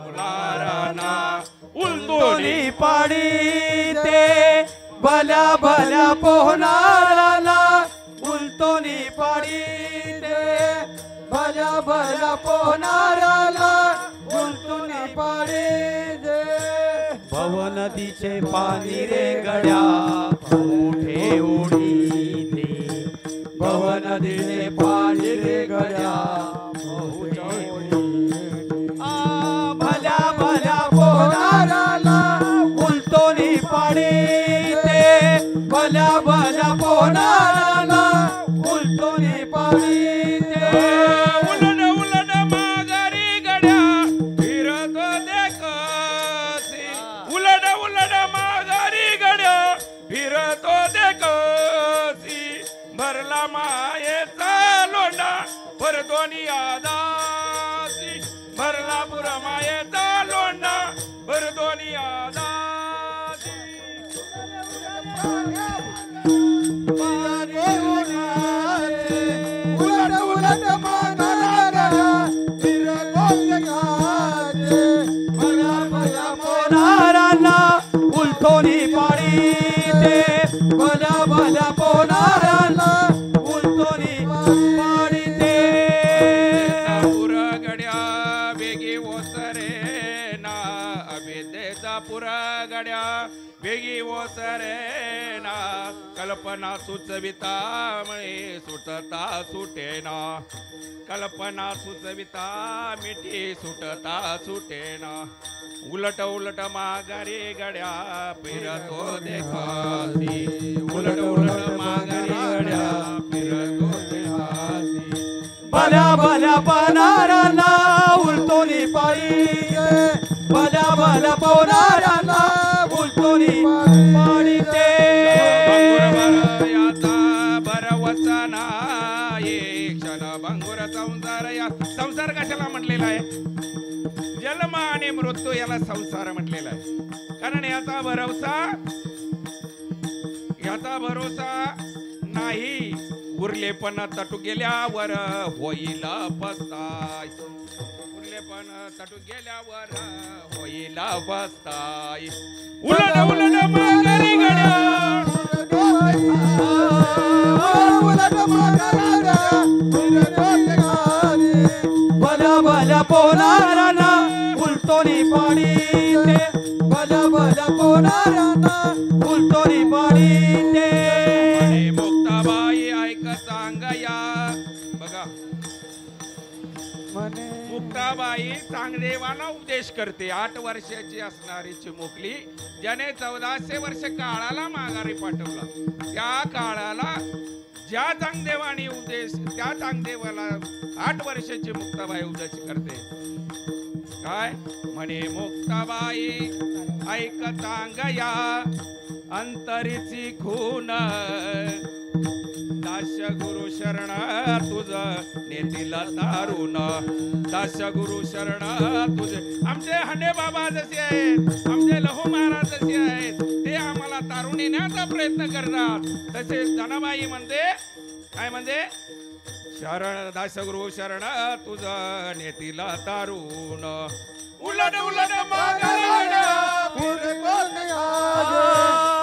उलाराना उलटोनी पाणी ते, भल्या भल्या पोहणाराला उलटोनी पाणी ते, भल्या भल्या पोहणाराला उलटोनी पाणी दे. भवनदीचे पाणी रे गड्या मोठे ओढीते, भवनदीचे पाणी रे गड्या मोठे ओढीते. भल्या भल्या पोहणाराला उलटोनी पाणी ते, भल्या भल्या पोहणाराला उलटोनी पाणी ते. उलट उलट माघारी गड्या फिरतो देखसी, उलट उलट माघारी गड्या फिरतो देखसी, भरला मायेचा लोंढा भरदोनी आदासी, भरला पुरा मायेचा लोंढा भरदोनी आदासी. उलट उलट माघाऱ्या फिरतो देखसी, भल्या भल्या पोहणाराला उलटोनी पाणी ते, भल्या भल्या पोहणाराला उलटोनी पाणी ते. पुरा गड्या वेगी ओसरे ना, अभेदेचा पुरा गड्या वेगी ओसरे ना, कल्पना सुचविता मळे सुटता सुटेना, कल्पना सुचविता मिठी सुटता सुटेना. उलट उलट माघारी गड्या फिरतो देखासी, उलट उलट माघारी गड्या फिरतो देखासी. भल्या भल्या पोहणाराला उलटोनी पाणी ते, भल्या भल्या पोहणाराला उलटोनी पाणी ते. भरवसना ये क्षण भंगुर संसार. या संसार कशाला म्हटलेला आहे? जन्म आणि मृत्यू याला संसार म्हटलेला आहे. कारण याचा भरोसा नाही. उरले पण तटू गेल्यावर होईल पस्ताय, उरले पण तटू गेल्यावर होईल पस्ताय. उलट उलट माघारी गड्या उलट माघाऱ्या फिरतो देखसी, भल्या भल्या पोहणाराला उलटोनी पाणी ते, भल्या भल्या पोहणाराला उलटोनी पाणी ते. म्हणे मुक्ताबाई ऐक सांगया. बघा मुक्ताबाई चांगदेवाला उपदेश करते. 8 वर्षाची असणारी चिमुकली ज्याने 1400 वर्ष काळाला माघारी पाठवला, त्या काळाला ज्या चांगदेवाने उपदेश, त्या चांगदेवाला 8 वर्षाची मुक्ताबाई उपदेश करते. काय म्हणे मुक्ताबाई ऐक सांगया, अंतरीची खून दास गुरु शरण तुझ नेतील तारुण, दास गुरु शरण तुझे. आमचे हंडे बाबा जसे आहेत, आमचे लहू महाराज जसे आहेत, ते आम्हाला तारून येण्याचा प्रयत्न करतात तसेच जनाबाई म्हणते काय म्हणते शरण दासगुरु शरण तुझं नेतीला तारून उलट उलट मागण्या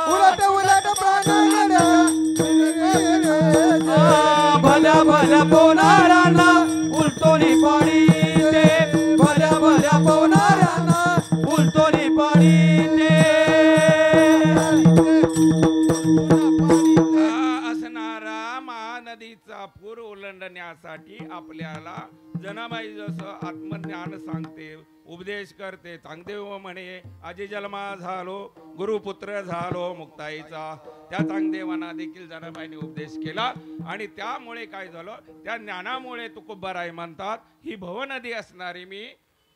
उलट उलट प्राण भल्या भल्या पोनाऱ्यांना उलटोनी पाणी दे भल्या भल्या पोनाऱ्यांना उलटोनी पाणी दे असणारा महानदीचा पूर ओलांडण्यासाठी आपल्याला जनाबाई जसं आत्मज्ञान सांगते उपदेश करते चांगदेव म्हणे आजी जन्मा झालो गुरुपुत्र झालो मुक्ताईचा त्या चांगदेवांना देखील जनाबाईने उपदेश केला आणि त्यामुळे काय झालं त्या ज्ञानामुळे तुकोबाराय म्हणतात ही भवनदी असणारी मी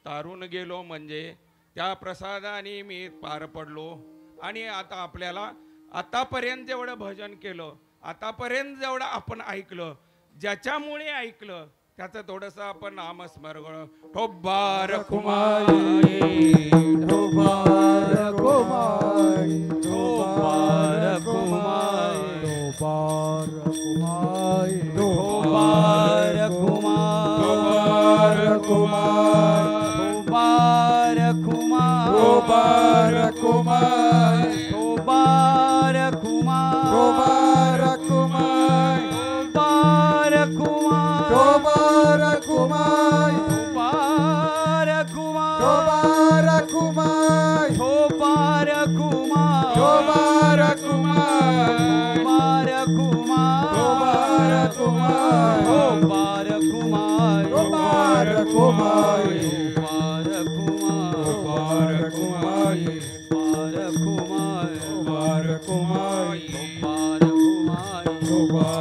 तारून गेलो म्हणजे त्या प्रसादाने मी पार पडलो आणि आता आपल्याला आतापर्यंत जेवढं भजन केलं आतापर्यंत जेवढं आपण ऐकलं ज्याच्यामुळे ऐकलं त्याचं थोडंसं आपण नामस्मरण ठोबार कुमाई ठोबार कुमाई ठोबार कुमाई ठोबार कुमाई ठोबार कुमार ठोबार कुमाई ठोबार कुमार ठोबार कुमाई ठोबार कुमार ठोबार कुमाई ठोबार कुमार ठोबार कुमाई ठोबार कुमार ठोबार कुमाई ठोबार कुमार ठोबार कुमाई ठोबार कुमार ठोबार कुमाई ठोबार कुमार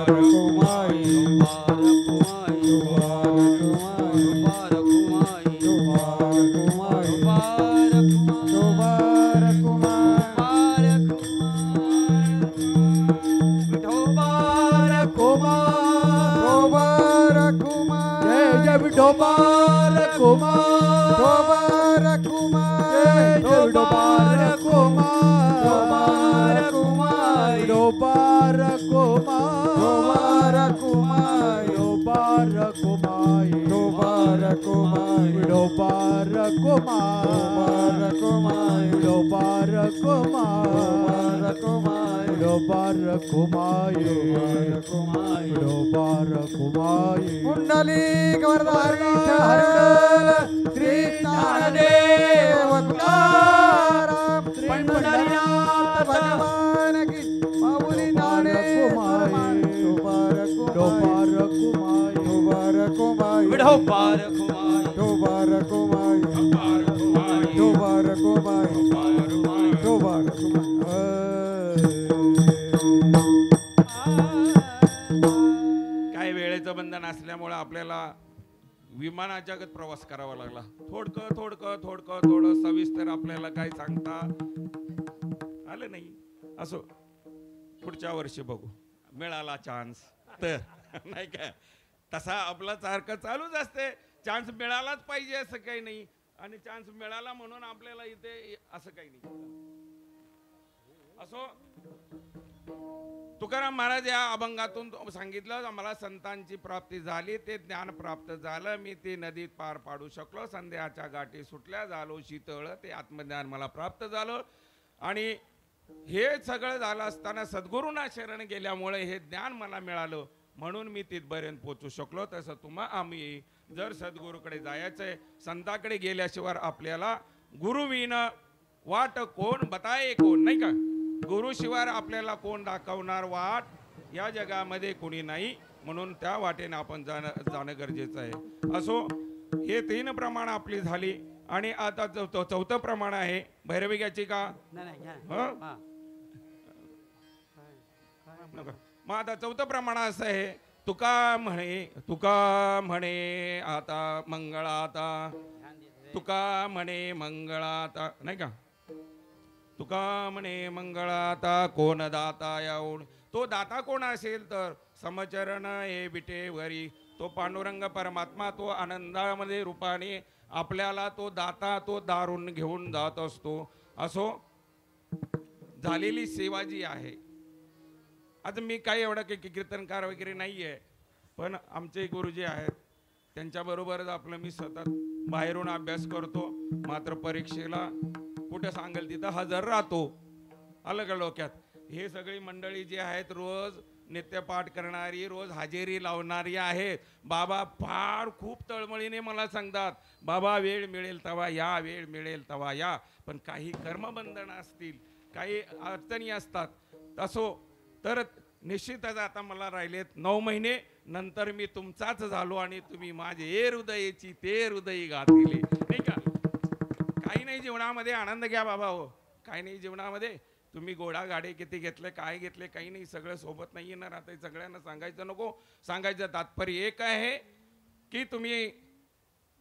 ठोबार कुमाई ठोबार कुमार ठोबार कुमाई ठोबार कुमार ठोबार कुमाई ठोबार कुमार ठोबार कुमाई ठोबार कुमार ठोबार कुमाई ठोबार कुमार ठोबार कुमार ठोबार कुमार जय जय विठोबार कुमार ठोबार कुमार ठोबार कुमार ठोबार कुमार ठोबार कुमार ठोबार कुमार ठोबार कुमार ठोबार कुमार ठोबार कुमार ठोबार कुमार ठोबार कुमार ठोबार कुमार कुंडली गवरधारी हरल श्री ज्ञानदेव तुकाराम पंढरीनाथ भगवान की माऊली ज्ञानेश्वर ठोबार कुमार ठोबार कुमार विठोबार कुमार ठोबार कुमार ठोबार कुमार ठोबार काय वेळेचं बंधन असल्यामुळे आपल्याला विमानाच्यागत प्रवास करावा लागला थोडं सविस्तर आपल्याला काय सांगता आलं नाही असो पुढच्या वर्षी बघू मिळाला चान्स तर नाही काय तसा आपला सारखं चालूच असते चान्स मिळालाच पाहिजे असं काही नाही आणि चान्स मिळाला म्हणून आपल्याला इथे असं काही नाही असो तुकाराम महाराज या अभंगातून सांगितलं आम्हाला संतांची प्राप्ती झाली ते ज्ञान प्राप्त झालं मी ते नदीत पार पाडू शकलो संध्याच्या गाठी सुटल्या झालो शीतळ ते आत्मज्ञान मला प्राप्त झालं आणि हे सगळं झालं असताना सद्गुरूंना शरण गेल्यामुळे हे ज्ञान मला मिळालं म्हणून मी तिथपर्यंत पोहोचू शकलो तसं आम्ही जर सद्गुरूकडे जायचंय संताकडे गेल्याशिवाय आपल्याला गुरुविन वाट कोण बताये कोण नाही का गुरुशिवाय आपल्याला कोण दाखवणार वाट या जगामध्ये कोणी नाही म्हणून त्या वाटेने आपण जाणं गरजेचं आहे असो हे 3 प्रमाण आपली झाली आणि आता चौथं प्रमाण आहे भैरविकाची का मग आता चौथं प्रमाण असं आहे तुका म्हणे आता मंगळाता तुका म्हणे मंगळाता नाही का तुका म्हणे मंगळाता कोण दाता याऊन तो दाता कोण असेल तर समचरण हे विटेवरी तो पांडुरंग परमात्मा तो आनंदामध्ये रूपाने आपल्याला तो दाता तो दारून घेऊन जात असतो असो झालेली सेवा जी आहे, आता मी काही एवढा काही कीर्तनकार वगैरे नाही आहे, पण आमचे गुरुजी आहेत त्यांच्याबरोबरच आपलं मी सतत बाहेरून अभ्यास करतो, मात्र परीक्षेला कुठं सांगेल तिथं हजर राहतो. अलग डोक्यात हे सगळी मंडळी जी आहेत रोज नित्यपाठ करणारी, रोज हजेरी लावणारी आहेत. बाबा फार खूप तळमळीने मला सांगतात, बाबा वेळ मिळेल तवा या, वेळ मिळेल तवा या. पण काही कर्मबंधनं असतील, काही अडचणी असतात, तसो तर निश्चितच आता मला राहिलेत 9 महिने, नंतर मी तुमचाच झालो आणि तुम्ही माझे हृदयाची ते हृदयी गातील, नाही का. काही नाही जीवनामध्ये आनंद घ्या बाबा हो, काही नाही जीवनामध्ये. तुम्ही घोडा गाडी किती घेतले, काय घेतले, काही नाही, सगळं सोबत नाही येणार. आता सगळ्यांना सांगायचं नको. सांगायचं तात्पर्य एक आहे की तुम्ही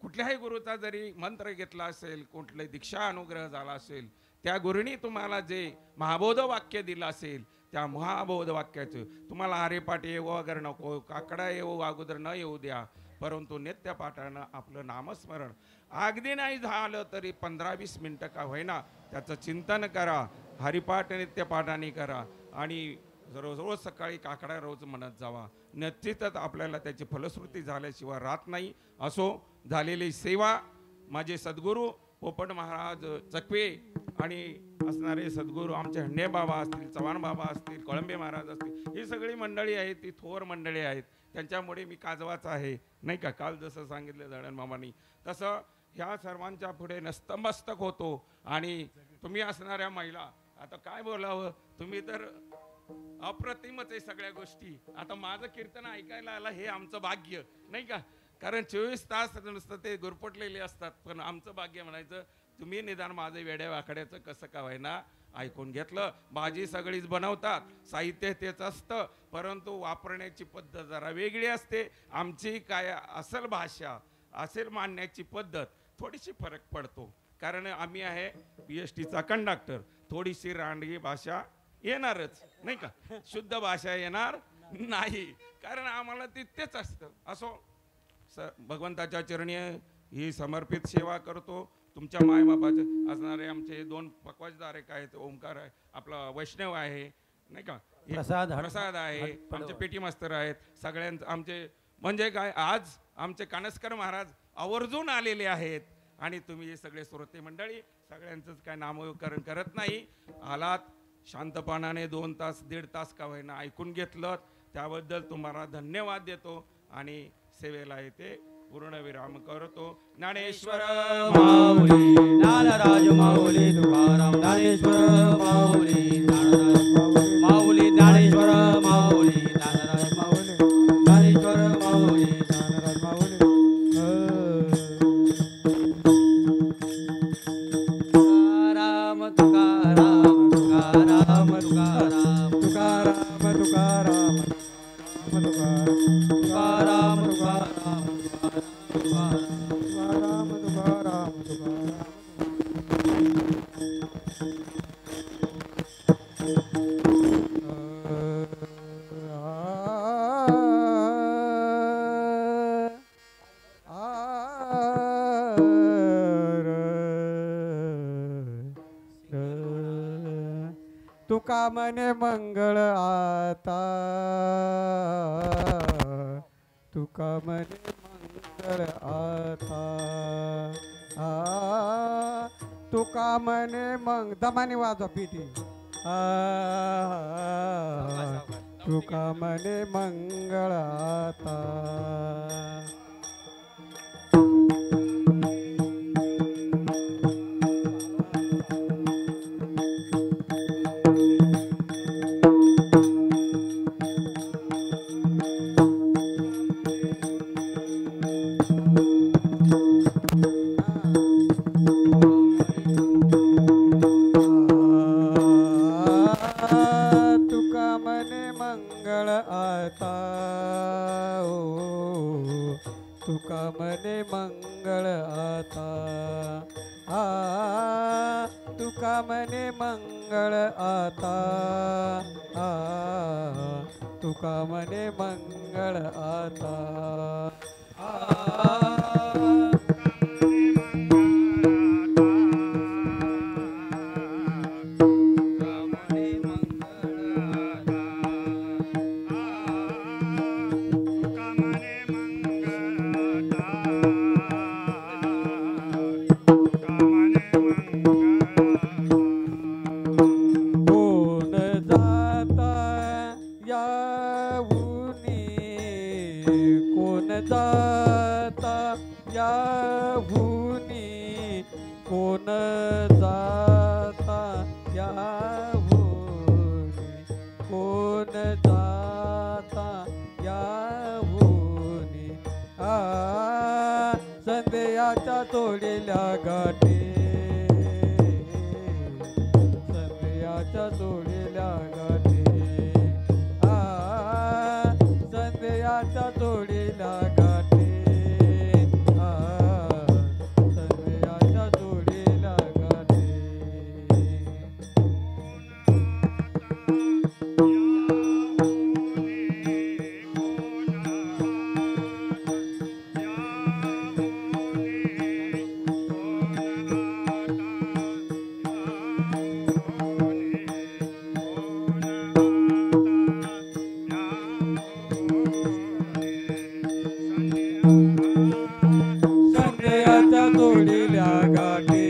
कुठल्याही गुरुचा जरी मंत्र घेतला असेल, कुठले दीक्षा अनुग्रह झाला असेल, त्या गुरुनी तुम्हाला जे महाबोध वाक्य दिलं असेल, त्या महाबोध वाक्याचं तुम्हाला हरिपाठ येऊ अगर नको, काकडा येऊ अगोदर न येऊ द्या, परंतु नित्यपाठानं आपलं नामस्मरण अगदी नाही झालं तरी 15-20 मिनिटं का होईना त्याचं चिंतन करा, हरिपाठ नित्यपाठाने करा आणि रोज रोज सकाळी काकडा रोज म्हणत जावा. निश्चितच आपल्याला त्याची फलश्रुती झाल्याशिवाय राहत नाही. असो, झालेली सेवा माझे सद्गुरू पोपट महाराज चकवे आणि असणारे सद्गुरू आमचे हंडे बाबा असतील, चव्हाण बाबा असतील, कळंबे महाराज असतील, ही सगळी मंडळी आहेत, ती थोर मंडळी आहेत. त्यांच्यामुळे मी काजवाचा आहे, नाही का. काल जसं सांगितलं जडणमामांनी, तसं ह्या सर्वांच्या पुढे नतमस्तक होतो. आणि तुम्ही असणाऱ्या महिला, आता काय बोलावं, तुम्ही तर अप्रतिमच आहे सगळ्या गोष्टी. आता माझं कीर्तन ऐकायला आलं हे आमचं भाग्य, नाही का. कारण 24 तास नुसतं ते गुरपटलेले असतात, पण आमचं भाग्य म्हणायचं तुम्ही निदान माझं वेड्या वाकड्याचं कसं का व्हायना ऐकून घेतलं. भाजी सगळीच बनवतात, साहित्य तेच असतं, परंतु वापरण्याची पद्धत जरा वेगळी असते. आमची काय असल भाषा, असेल मांडण्याची पद्धत थोडीशी फरक पडतो. कारण आम्ही आहे PSTचा कंडक्टर, थोडीशी रांडगी भाषा येणारच, नाही का. शुद्ध भाषा येणार नाही, कारण आम्हाला तेच असतं. असो, भगवंताच्या चरणी ही समर्पित सेवा करतो. तुमच्या मायबापाचे असणारे आमचे 2 पकवाजदार आहेत, ओंकार आहे, आपला वैष्णव आहे, नाही का, प्रसाद आहे, आमचे पेटी मास्तर आहेत, सगळ्यांचं आमचे म्हणजे काय, आज आमचे कानसकर महाराज आवर्जून आलेले आहेत. आणि तुम्ही हे सगळे श्रोते मंडळी सगळ्यांचंच काय नामकरण करत नाही, आलात शांतपणाने 2 तास 1.5 तास का होईना ऐकून घेतलं, त्याबद्दल तुम्हाला धन्यवाद देतो आणि सेवेला येते पूर्णविराम करतो. ज्ञानेश्वर माऊली ज्ञानराज माऊली तुकाराम, ज्ञानेश्वर माऊली ज्ञानराज माऊली, माऊली ज्ञानेश्वर माऊली ज्ञानराज माऊली, ज्ञानेश्वर माऊली ज्ञानराज माऊली. तुकाराम तुकाराम तुकाराम तुकाराम तुकाराम तुकाराम तुकाराम तुकाराम तुकाराम तुकाराम तुकाराम. तुका मने मंगळ आता, तुका मने मंगळ आता, तुका मने दमाने वाजवा पिठी. तुका मने मंगळ आता. तुका मने मंगळ आता, तुका मने मंगळ आता, तुका मने मंगळ आता. जोडील्या गाठी संध्याच्या जोडील्या गाठी संध्याच्या जोडील्या गाठी संध्याच्या जोडील्या गाठी संध्याच्या जोडील्या गाठी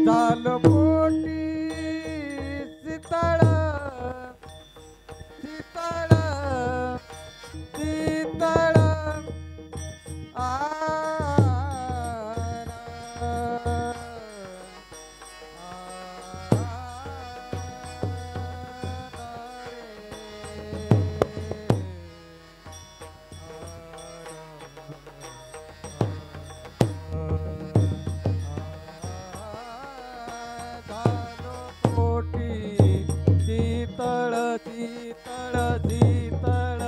झालं पोटी शीतळ शीतळ शीतळ पोटी शीतळ शीतळ शीतळ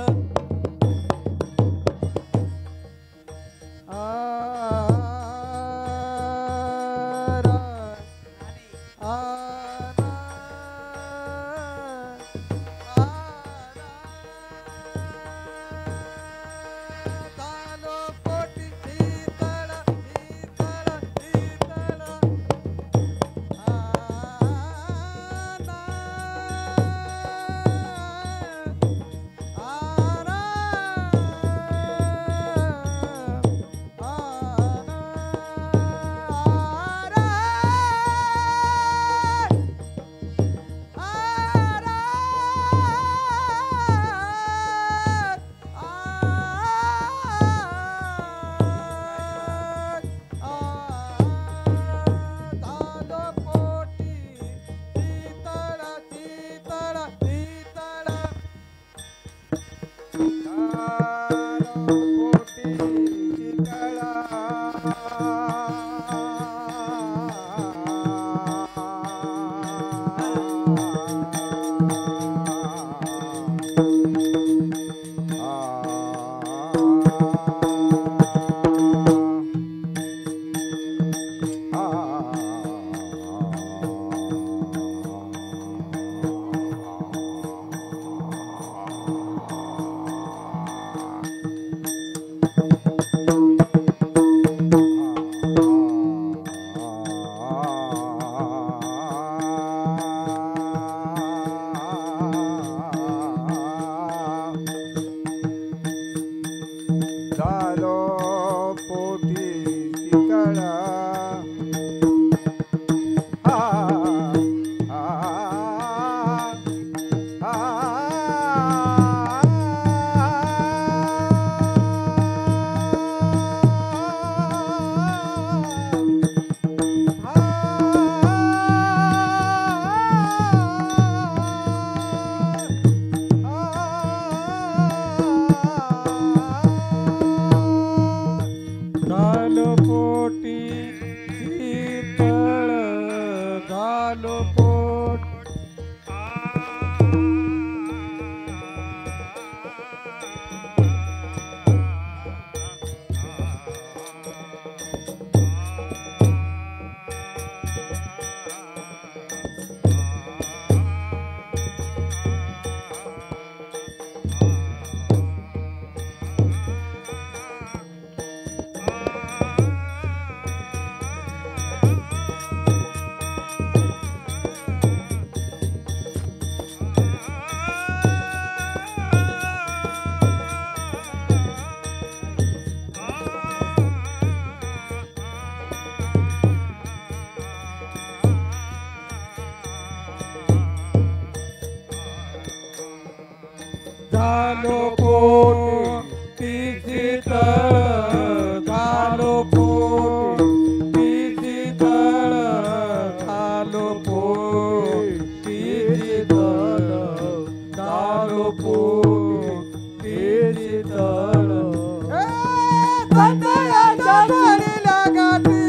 संतयाच्या जोडीला गाठी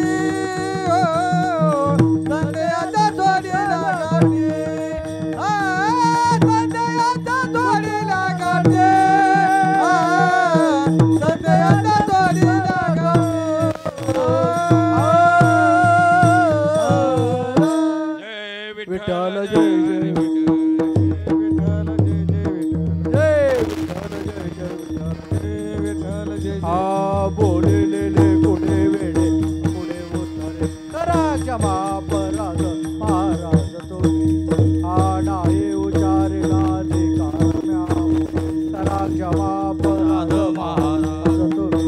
संतयाच्या जोडीला गाठी संतयाच्या जोडीला गाठी संतयाच्या जोडीला गाठी जय विठ्ठल जय जय विठ्ठल बोललेले पुढे वेळे पुढे उतरे करा क्षमा पराज महाराज तुम्ही आडाये उचारे गाजे कारम्या करा क्षमा पराज महाराज तुम्ही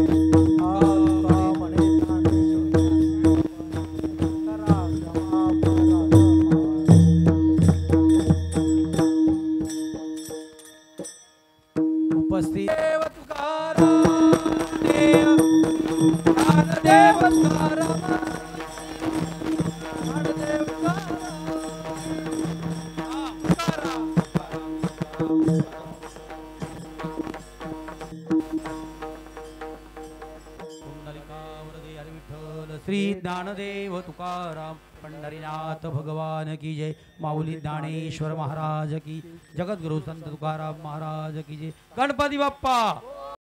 आका म्हणे करा क्षमा पराज उपस्थित देव तुकाराम देव ज्ञानदेव तुकाराम ज्ञानदेव श्री ज्ञानदेव तुकाराम पंढरीनाथ भगवान की जय माऊली ज्ञानेश्वर महाराज की जगद्गुरु संत तुकाराम महाराज की जय गणपती बाप्पा